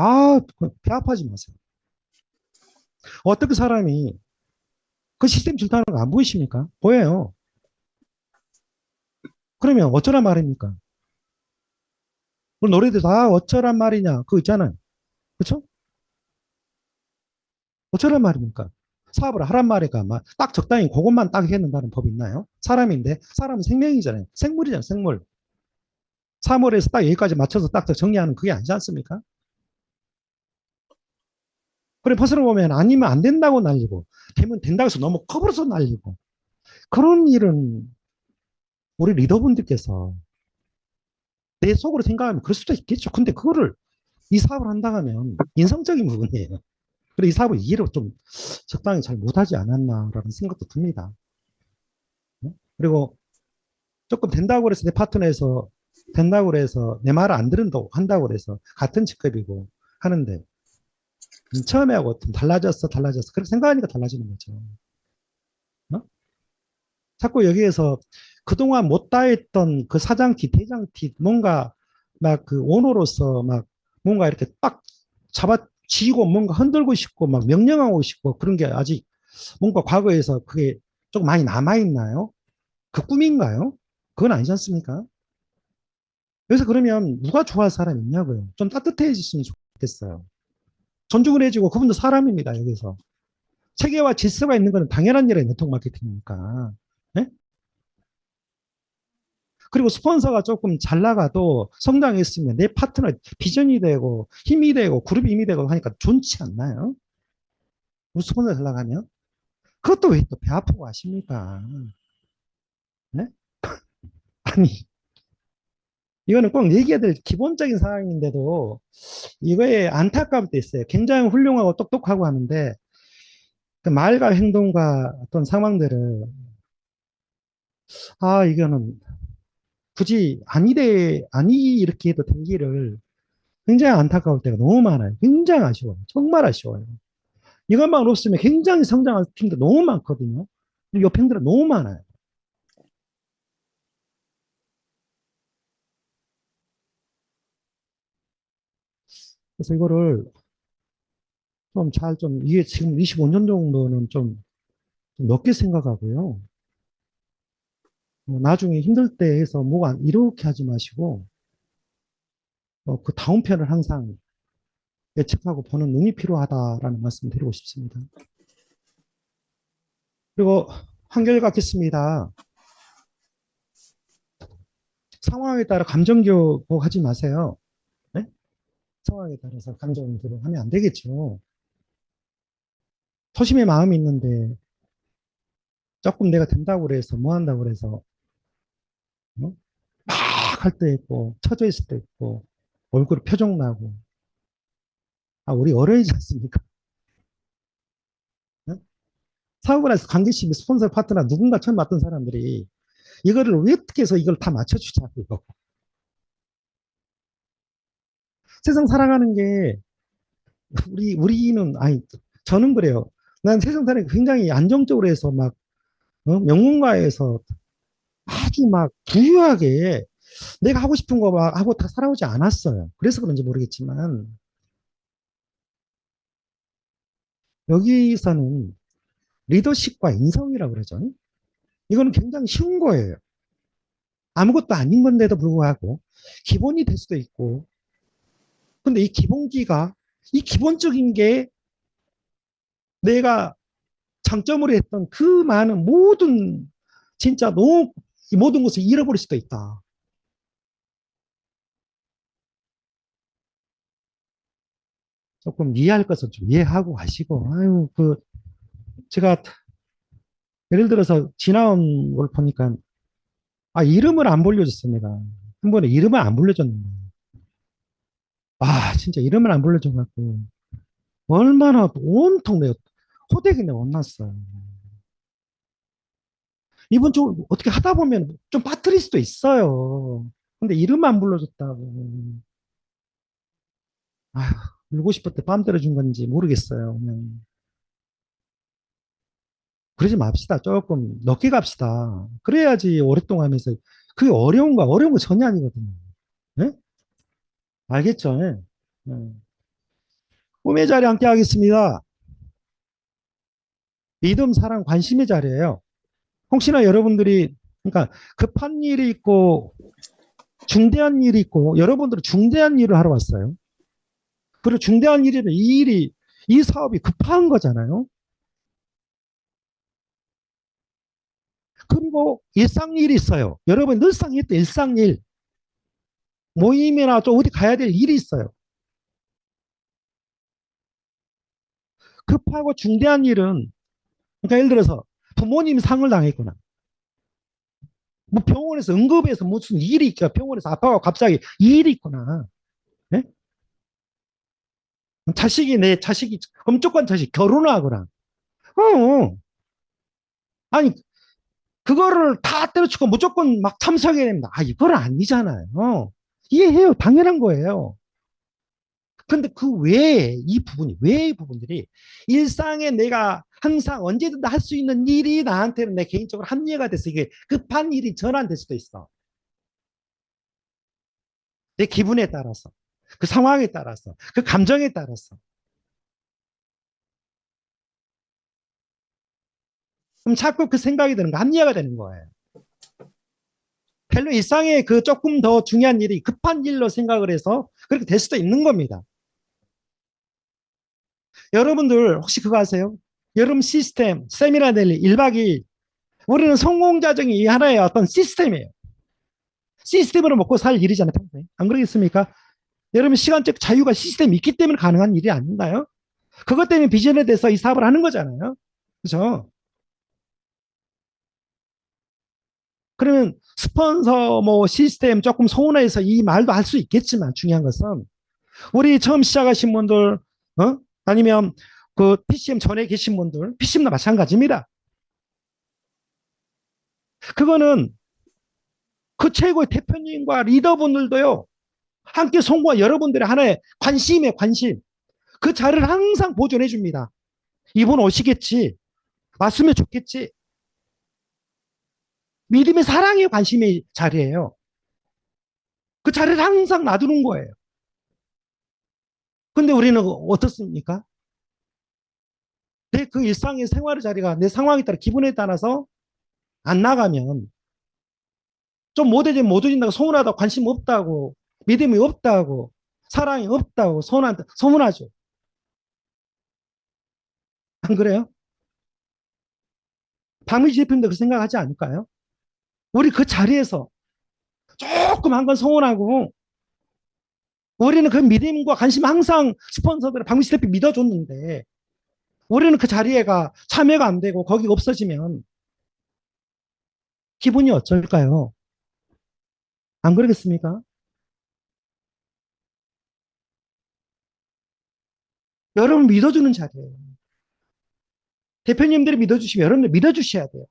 배 아파하지 마세요. 어떻게 사람이 그 시스템 질타하는 거 안 보이십니까? 보여요. 그러면 어쩌란 말입니까? 우리 노래도 다 어쩌란 말이냐. 그거 있잖아요. 그렇죠? 어쩌란 말입니까? 사업을 하란 말이가 딱 적당히 그것만 딱 했는다는 법이 있나요? 사람인데 사람은 생명이잖아요. 생물이잖아요. 생물. 3월에서 딱 여기까지 맞춰서 딱 정리하는 그게 아니지 않습니까? 그래 퍼스를 보면 아니면 안 된다고 날리고 되면 된다고 해서 너무 커버려서 날리고 그런 일은 우리 리더분들께서 내 속으로 생각하면 그럴 수도 있겠죠. 근데 그거를 이 사업을 한다면 인성적인 부분이에요. 그리고 이 사업을 이해를 좀 적당히 잘 못하지 않았나라는 생각도 듭니다. 그리고 조금 된다고 그래서 내 파트너에서 된다고 그래서 내 말을 안 들은다고 한다고 그래서 같은 직급이고 하는데 처음에하고 좀 달라졌어. 그렇게 생각하니까 달라지는 거죠. 어? 자꾸 여기에서 그동안 못다했던 그 사장티, 대장티, 뭔가 막 그 오너로서 막 뭔가 이렇게 딱 잡아쥐고 뭔가 흔들고 싶고 막 명령하고 싶고 그런 게 아직 뭔가 과거에서 그게 조금 많이 남아있나요? 그 꿈인가요? 그건 아니지 않습니까? 그래서 그러면 누가 좋아할 사람이 있냐고요. 좀 따뜻해지시면 좋겠어요. 존중을 해주고 그분도 사람입니다, 여기서. 체계와 질서가 있는 것은 당연한 일이에요, 네트워크 마케팅이니까. 네? 그리고 스폰서가 조금 잘 나가도 성장했으면 내 파트너 비전이 되고 힘이 되고 그룹이 힘이 되고 하니까 좋지 않나요? 우리 스폰서 잘 나가면? 그것도 왜 또 배 아프고 하십니까? 네? 아니, 이거는 꼭 얘기해야 될 기본적인 상황인데도 이거에 안타까움도 있어요. 굉장히 훌륭하고 똑똑하고 하는데 그 말과 행동과 어떤 상황들을 이거는 굳이 아니 이렇게 해도 되기를 굉장히 안타까울 때가 너무 많아요. 굉장히 아쉬워요. 정말 아쉬워요. 이것만 없으면 굉장히 성장한 팀도 너무 많거든요. 요평들은 너무 많아요. 그래서 이거를 이게 지금 25년 정도는 좀 넓게 생각하고요. 나중에 힘들 때 해서 뭐가 이렇게 하지 마시고, 그 다음 편을 항상 예측하고 보는 눈이 필요하다라는 말씀 드리고 싶습니다. 그리고 한결같겠습니다. 상황에 따라 감정교육하지 마세요. 네? 상황에 따라서 감정들을 하면 안 되겠죠. 초심의 마음이 있는데 조금 내가 된다고 그래서 뭐 한다고 그래서 막 할 때 있고 처져 있을 때 있고 얼굴 표정 나고 우리 어려이지 않습니까? 응? 사업을 해서 관계심이 스폰서 파트너 누군가 처음 맡은 사람들이 이거를 왜 어떻게 해서 이걸 다 맞춰주자고. 세상 살아가는 게 우리는 아니 저는 그래요. 난 세상 살아가는 게 굉장히 안정적으로 해서 막 명문가에서 아주 막 부유하게 내가 하고 싶은 거 막 하고 다 살아오지 않았어요. 그래서 그런지 모르겠지만 여기서는 리더십과 인성이라고 그러죠. 이거는 굉장히 쉬운 거예요. 아무것도 아닌 건데도 불구하고 기본이 될 수도 있고 근데 이 기본기가 이 기본적인 게 내가 장점으로 했던 그 많은 모든 진짜 너무 이 모든 것을 잃어버릴 수도 있다. 조금 이해할 것은 좀 이해하고 가시고 아유 그 제가 예를 들어서 지나온 걸 보니까 이름을 안 불려줬습니다. 한 번에 이름을 안 불려줬는데 진짜 이름을 안 불려줘갖고 얼마나 온통 내가 호되게 내가 혼났어요. 이분 좀 어떻게 하다 보면 좀 빠뜨릴 수도 있어요. 근데 이름 안 불러줬다고. 아휴, 울고 싶을 때 뺨 때려준 건지 모르겠어요. 그냥. 그러지 맙시다. 조금 넓게 갑시다. 그래야지 오랫동안 하면서 그게 어려운 거 전혀 아니거든요. 네? 알겠죠? 네? 네. 꿈의 자리 함께 하겠습니다. 믿음, 사랑, 관심의 자리예요. 혹시나 여러분들이 그러니까 급한 일이 있고 중대한 일이 있고 여러분들은 중대한 일을 하러 왔어요. 그리고 중대한 일이면 이 사업이 급한 거잖아요. 그리고 일상일이 있어요. 여러분 늘상 했던 일상일 모임이나 좀 어디 가야 될 일이 있어요. 급하고 중대한 일은 그러니까 예를 들어서 부모님이 상을 당했거나 뭐 병원에서 응급에서 무슨 일이 있거나 병원에서 아빠가 갑자기 일이 있거나 네? 내 자식이 엄쪽한 자식 결혼을 하거나 어, 아니 그거를 다 때려치고 무조건 막 참석해야 됩니다. 이건 아니잖아요. 이해해요. 당연한 거예요. 근데 그 외에 외의 부분들이 일상에 내가 항상 언제든 할 수 있는 일이 나한테는 내 개인적으로 합리화가 돼서 이게 급한 일이 전환될 수도 있어. 내 기분에 따라서, 그 상황에 따라서, 그 감정에 따라서. 그럼 자꾸 그 생각이 드는 거, 합리화가 되는 거예요. 별로 일상에 그 조금 더 중요한 일이 급한 일로 생각을 해서 그렇게 될 수도 있는 겁니다. 여러분들 혹시 그거 아세요? 여름 시스템, 세미나 델리 1박 2일. 우리는 성공 과정이 이 하나의 어떤 시스템이에요. 시스템으로 먹고 살 일이잖아요, 평소에. 안 그러겠습니까? 여러분 시간적 자유가 시스템이 있기 때문에 가능한 일이 아닌가요? 그것 때문에 비전에 대해서 이 사업을 하는 거잖아요. 그렇죠? 그러면 스폰서 뭐 시스템 조금 소원해서 이 말도 할 수 있겠지만 중요한 것은 우리 처음 시작하신 분들 아니면 그 PCM 전에 계신 분들 PCM도 마찬가지입니다. 그거는 그 최고의 대표님과 리더분들도요. 함께 송구한 여러분들의 하나의 관심에 관심. 그 자리를 항상 보존해 줍니다. 이분 오시겠지. 왔으면 좋겠지. 믿음의 사랑의 관심의 자리예요. 그 자리를 항상 놔두는 거예요. 근데 우리는 어떻습니까? 내 그 일상의 생활의 자리가 내 상황에 따라 기분에 따라서 안 나가면 좀 못해지면 못해진다고 소문하다고 관심 없다고 믿음이 없다고 사랑이 없다고 소문하죠. 안 그래요? 박미지 대표님도 그 생각하지 않을까요? 우리 그 자리에서 조금 한 건 소원하고 우리는 그 믿음과 관심 항상 스폰서들, 박미수 대표 믿어줬는데, 우리는 그 자리에가 참여가 안 되고 거기가 없어지면 기분이 어쩔까요? 안 그러겠습니까? 여러분 믿어주는 자리예요. 대표님들이 믿어주시면 여러분들 믿어주셔야 돼요.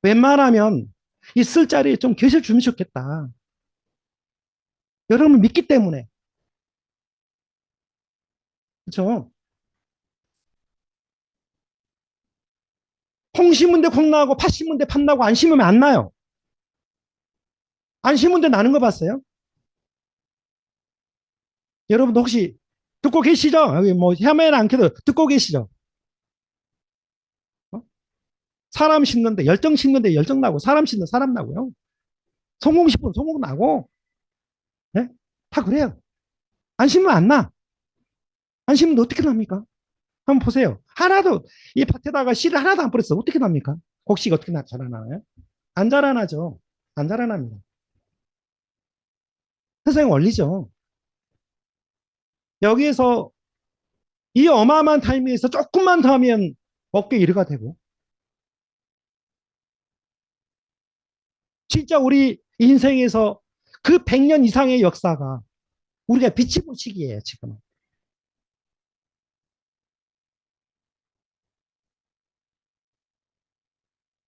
웬만하면 있을 자리에 좀 계셔주면 좋겠다. 여러분 믿기 때문에. 그렇죠? 콩 심은 데 콩 나고 팥 심은 데 팥 나고 안 심으면 안 나요. 안 심은 데 나는 거 봤어요? 여러분도 혹시 듣고 계시죠? 여기 뭐 화면에 안 켜도 듣고 계시죠? 어? 사람 심는데 열정 심는데 열정 나고 사람 심는 사람 나고요. 성공 싶으면 성공 나고 네? 다 그래요. 안 심으면 안 나. 안 심으면 어떻게 납니까? 한번 보세요. 하나도 이 밭에다가 씨를 하나도 안 뿌렸어. 어떻게 납니까? 곡식이 어떻게 자라나요? 안 자라나죠. 안 자라납니다. 세상의 원리죠. 여기에서 이 어마어마한 타이밍에서 조금만 더 하면 어깨 일가 되고 진짜 우리 인생에서 그 100년 이상의 역사가 우리가 빛이 볼 시기예요, 지금.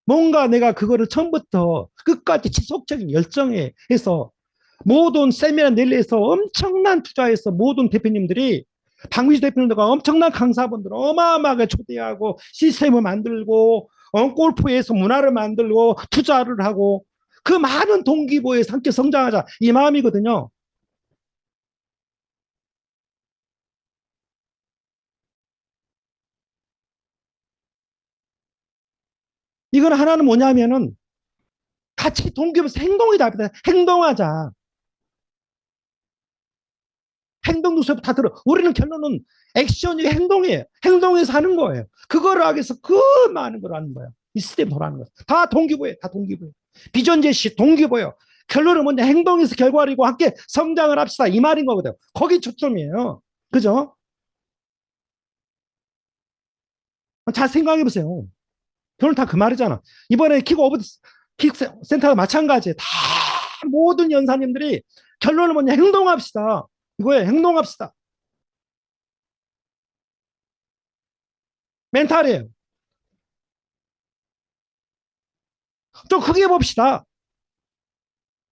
뭔가 내가 그거를 처음부터 끝까지 지속적인 열정에 해서 모든 세미나 넬리에서 엄청난 투자해서 모든 대표님들이 박미주 대표님들과 엄청난 강사분들 어마어마하게 초대하고 시스템을 만들고 골프에서 문화를 만들고 투자를 하고 그 많은 동기부여에서 함께 성장하자 이 마음이거든요. 이건 하나는 뭐냐면은 같이 동기부여해서 행동이 답이다. 행동하자. 행동 요소 다 들어. 우리는 결론은 액션이 행동이에요. 행동해서 하는 거예요. 그거를 하기 위해서 그 많은 걸 하는 거예요. 이 시스템 돌아가는 거예요. 다 동기부여, 다 동기부여. 비전 제시, 동기부여. 결론은 뭐냐? 행동에서 결과를 이고 함께 성장을 합시다. 이 말인 거거든요. 거기 초점이에요. 그죠? 잘 생각해 보세요. 결론 다 그 말이잖아. 이번에 킥오브 킥센터가 마찬가지예요. 다 모든 연사님들이 결론은 뭐냐? 행동합시다. 이거예요. 행동합시다. 멘탈이에요. 좀 크게 봅시다.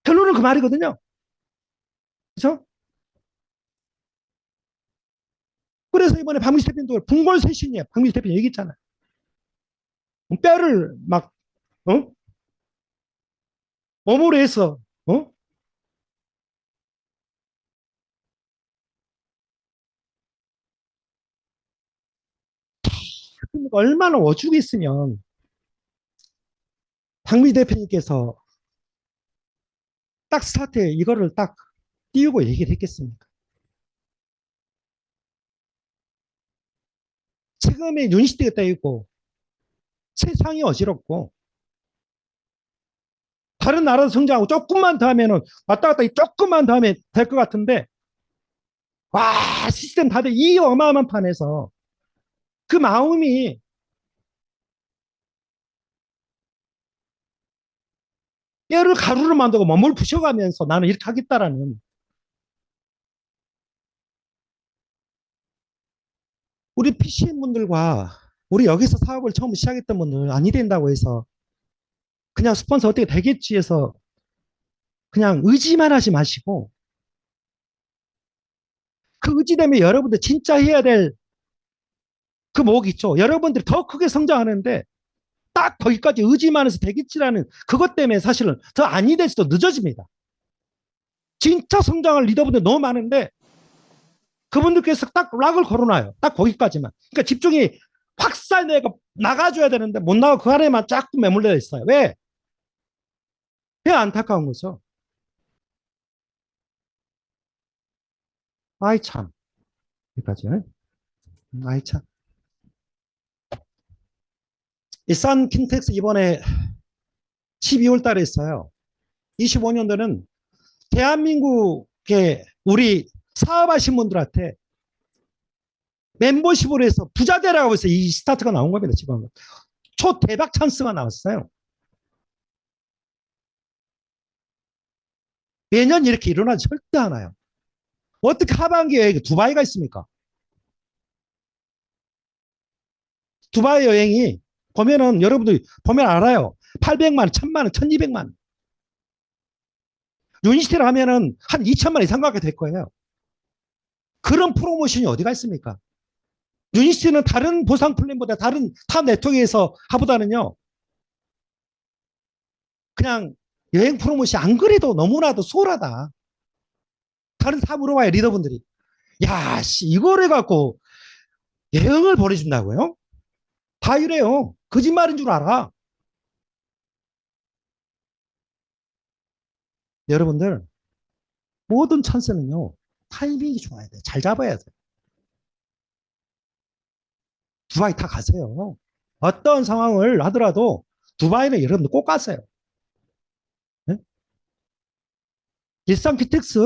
결론은 그 말이거든요. 그렇죠? 그래서 이번에 박민수 대표님도 분골쇄신이에요. 박민수 대표님 얘기했잖아요. 뼈를 막 어? 몸으로 해서 어? 얼마나 오죽했으면 박민수 대표님께서 딱 스타트에 이거를 딱 띄우고 얘기를 했겠습니까? 지금의 윤시대가 있고 세상이 어지럽고 다른 나라도 성장하고 조금만 더 하면은 왔다 갔다 조금만 더 하면 될 것 같은데 와 시스템 다들 이 어마어마한 판에서 그 마음이 뼈를 가루로 만들고 몸을 부셔가면서 나는 이렇게 하겠다라는 우리 PCN 분들과 우리 여기서 사업을 처음 시작했던 분들 아니 된다고 해서 그냥 스폰서 어떻게 되겠지 해서 그냥 의지만 하지 마시고 그 의지 때문에 여러분들 진짜 해야 될 그 목 있죠. 여러분들이 더 크게 성장하는데 딱 거기까지 의지만 해서 되겠지라는 그것 때문에 사실은 더 아니 될 수도 늦어집니다. 진짜 성장할 리더분들 너무 많은데 그분들께서 딱 락을 걸어놔요. 딱 거기까지만. 그러니까 집중이 확살 내가 나가줘야 되는데 못 나가 그 안에만 자꾸 매몰려 있어요. 왜? 왜 안타까운 거죠? 아이 참. 여기까지. 아이 참. 이산 킨텍스 이번에 12월 달에 했어요. 25년도는 대한민국의 우리 사업하신 분들한테 멤버십으로 해서 부자 되라고 해서 이 스타트가 나온 겁니다. 지금 초대박 찬스가 나왔어요. 매년 이렇게 일어나지 절대 않아요. 어떻게 하반기에 두바이가 있습니까? 두바이 여행이 보면은 여러분들 보면 알아요. 800만 원, 1000만 원, 1200만 원. 유니스티를 하면은 한 2천만 원 이상 가게 될 거예요. 그런 프로모션이 어디가 있습니까? 유니스티는 다른 보상 플랜보다 다른 타 네트워크에서 하보다는요. 그냥 여행 프로모션 안 그래도 너무나도 소홀하다. 다른 다 물어봐요, 리더분들이. 야, 씨, 이거를 갖고 여행을 보내준다고요? 다 이래요. 거짓말인 줄 알아. 여러분들, 모든 찬스는요, 타이밍이 좋아야 돼요. 잘 잡아야 돼요. 두바이 다 가세요. 어떤 상황을 하더라도 두바이는 여러분들 꼭 가세요. 네? 일산 키텍스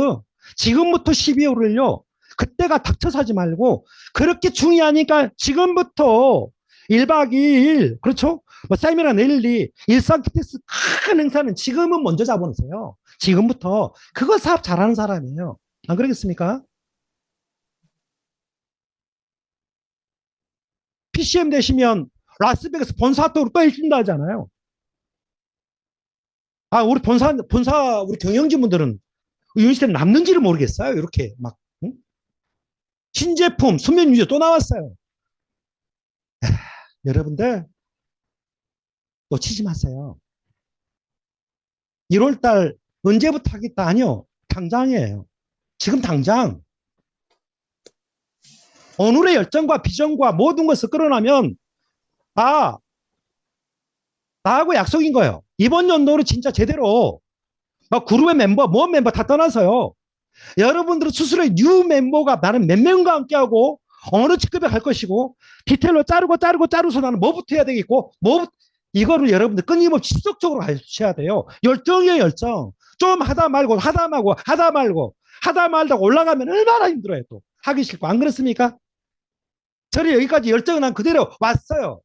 지금부터 12월을요. 그때가 닥쳐서 하지 말고 그렇게 중요하니까 지금부터 1박 2일 그렇죠? 뭐 세미나 랠리 일산 키텍스 큰 행사는 지금은 먼저 잡아놓으세요. 지금부터 그거 사업 잘하는 사람이에요. 안 그러겠습니까? PCM 되시면 라스베가스 본사 쪽으로 또 해준다 하잖아요. 아, 우리 본사 우리 경영진분들은 유니스템 남는지를 모르겠어요. 이렇게 막 응? 신제품 수면 유저 또 나왔어요. 여러분들 놓치지 마세요. 1월달 언제부터 하겠다? 아니요. 당장이에요. 지금 당장. 오늘의 열정과 비전과 모든 것을 끌어나면 아, 나하고 약속인 거예요. 이번 연도는 진짜 제대로 막 그룹의 멤버, 모험 멤버 다 떠나서요. 여러분들은 스스로의 뉴 멤버가 나는 몇 명과 함께하고 어느 직급에 갈 것이고 디테일로 자르고서 나는 뭐부터 해야 되겠고 이거를 여러분들 끊임없이 지속적으로 가르쳐야 돼요. 열정이에요, 열정. 좀 하다 말다가 올라가면 얼마나 힘들어요, 또. 하기 싫고. 안 그렇습니까? 저를 여기까지 열정은 난 그대로 왔어요.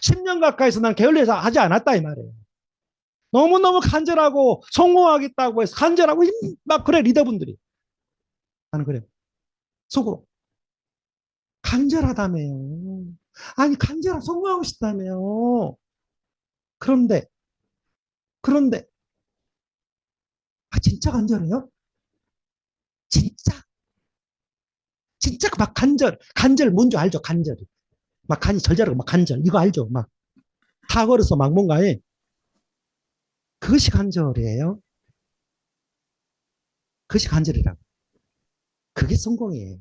10년 가까이서 난 게을리해서 하지 않았다, 이 말이에요. 너무너무 간절하고 성공하겠다고 해서 간절하고 막 그래, 리더분들이. 나는 그래. 속으로. 간절하다며요. 아니, 간절하고 성공하고 싶다며요. 그런데, 그런데, 아, 진짜 간절해요? 진짜? 진짜 막 간절 뭔지 알죠? 간절. 막 간이 절절하고 막 간절. 이거 알죠? 막 다 걸어서 막 뭔가에 그것이 간절이에요. 그것이 간절이라고. 그게 성공이에요.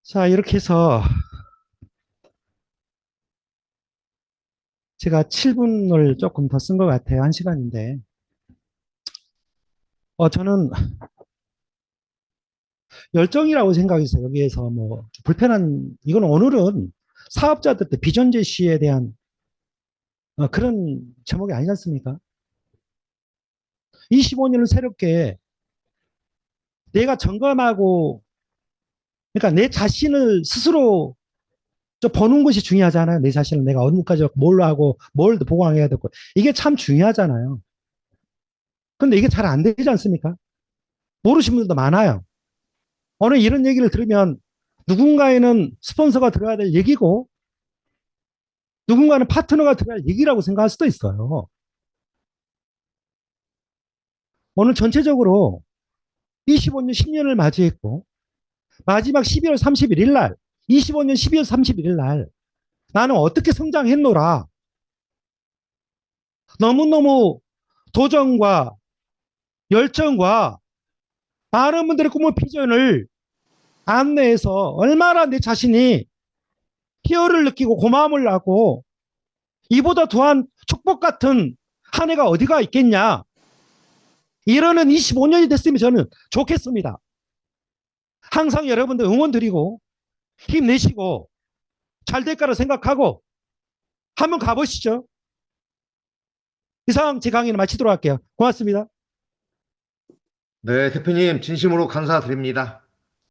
자, 이렇게 해서 제가 7분을 조금 더 쓴 것 같아요. 1시간인데. 저는 열정이라고 생각했어요. 여기에서 뭐 불편한 이건 오늘은 사업자들 때 비전 제시에 대한 그런 제목이 아니지 않습니까? 25년을 새롭게 내가 점검하고 그러니까 내 자신을 스스로 좀 보는 것이 중요하잖아요. 내 자신을 내가 어디까지 뭘로 하고 뭘 보강해야 되고 이게 참 중요하잖아요. 근데 이게 잘 안 되지 않습니까? 모르시는 분들도 많아요. 오늘 이런 얘기를 들으면 누군가에는 스폰서가 들어야 될 얘기고 누군가는 파트너가 들어야 할 얘기라고 생각할 수도 있어요. 오늘 전체적으로 25년, 10년을 맞이했고 마지막 12월 31일 날 25년 12월 31일 날 나는 어떻게 성장했노라. 너무너무 도전과 열정과 많은 분들의 꿈과 비전을 안내해서 얼마나 내 자신이 희열을 느끼고 고마움을 하고 이보다 더한 축복 같은 한 해가 어디가 있겠냐. 이러는 25년이 됐으면 저는 좋겠습니다. 항상 여러분들 응원 드리고 힘내시고 잘 될 거라 생각하고 한번 가보시죠. 이상 제 강의는 마치도록 할게요. 고맙습니다. 네, 대표님 진심으로 감사드립니다.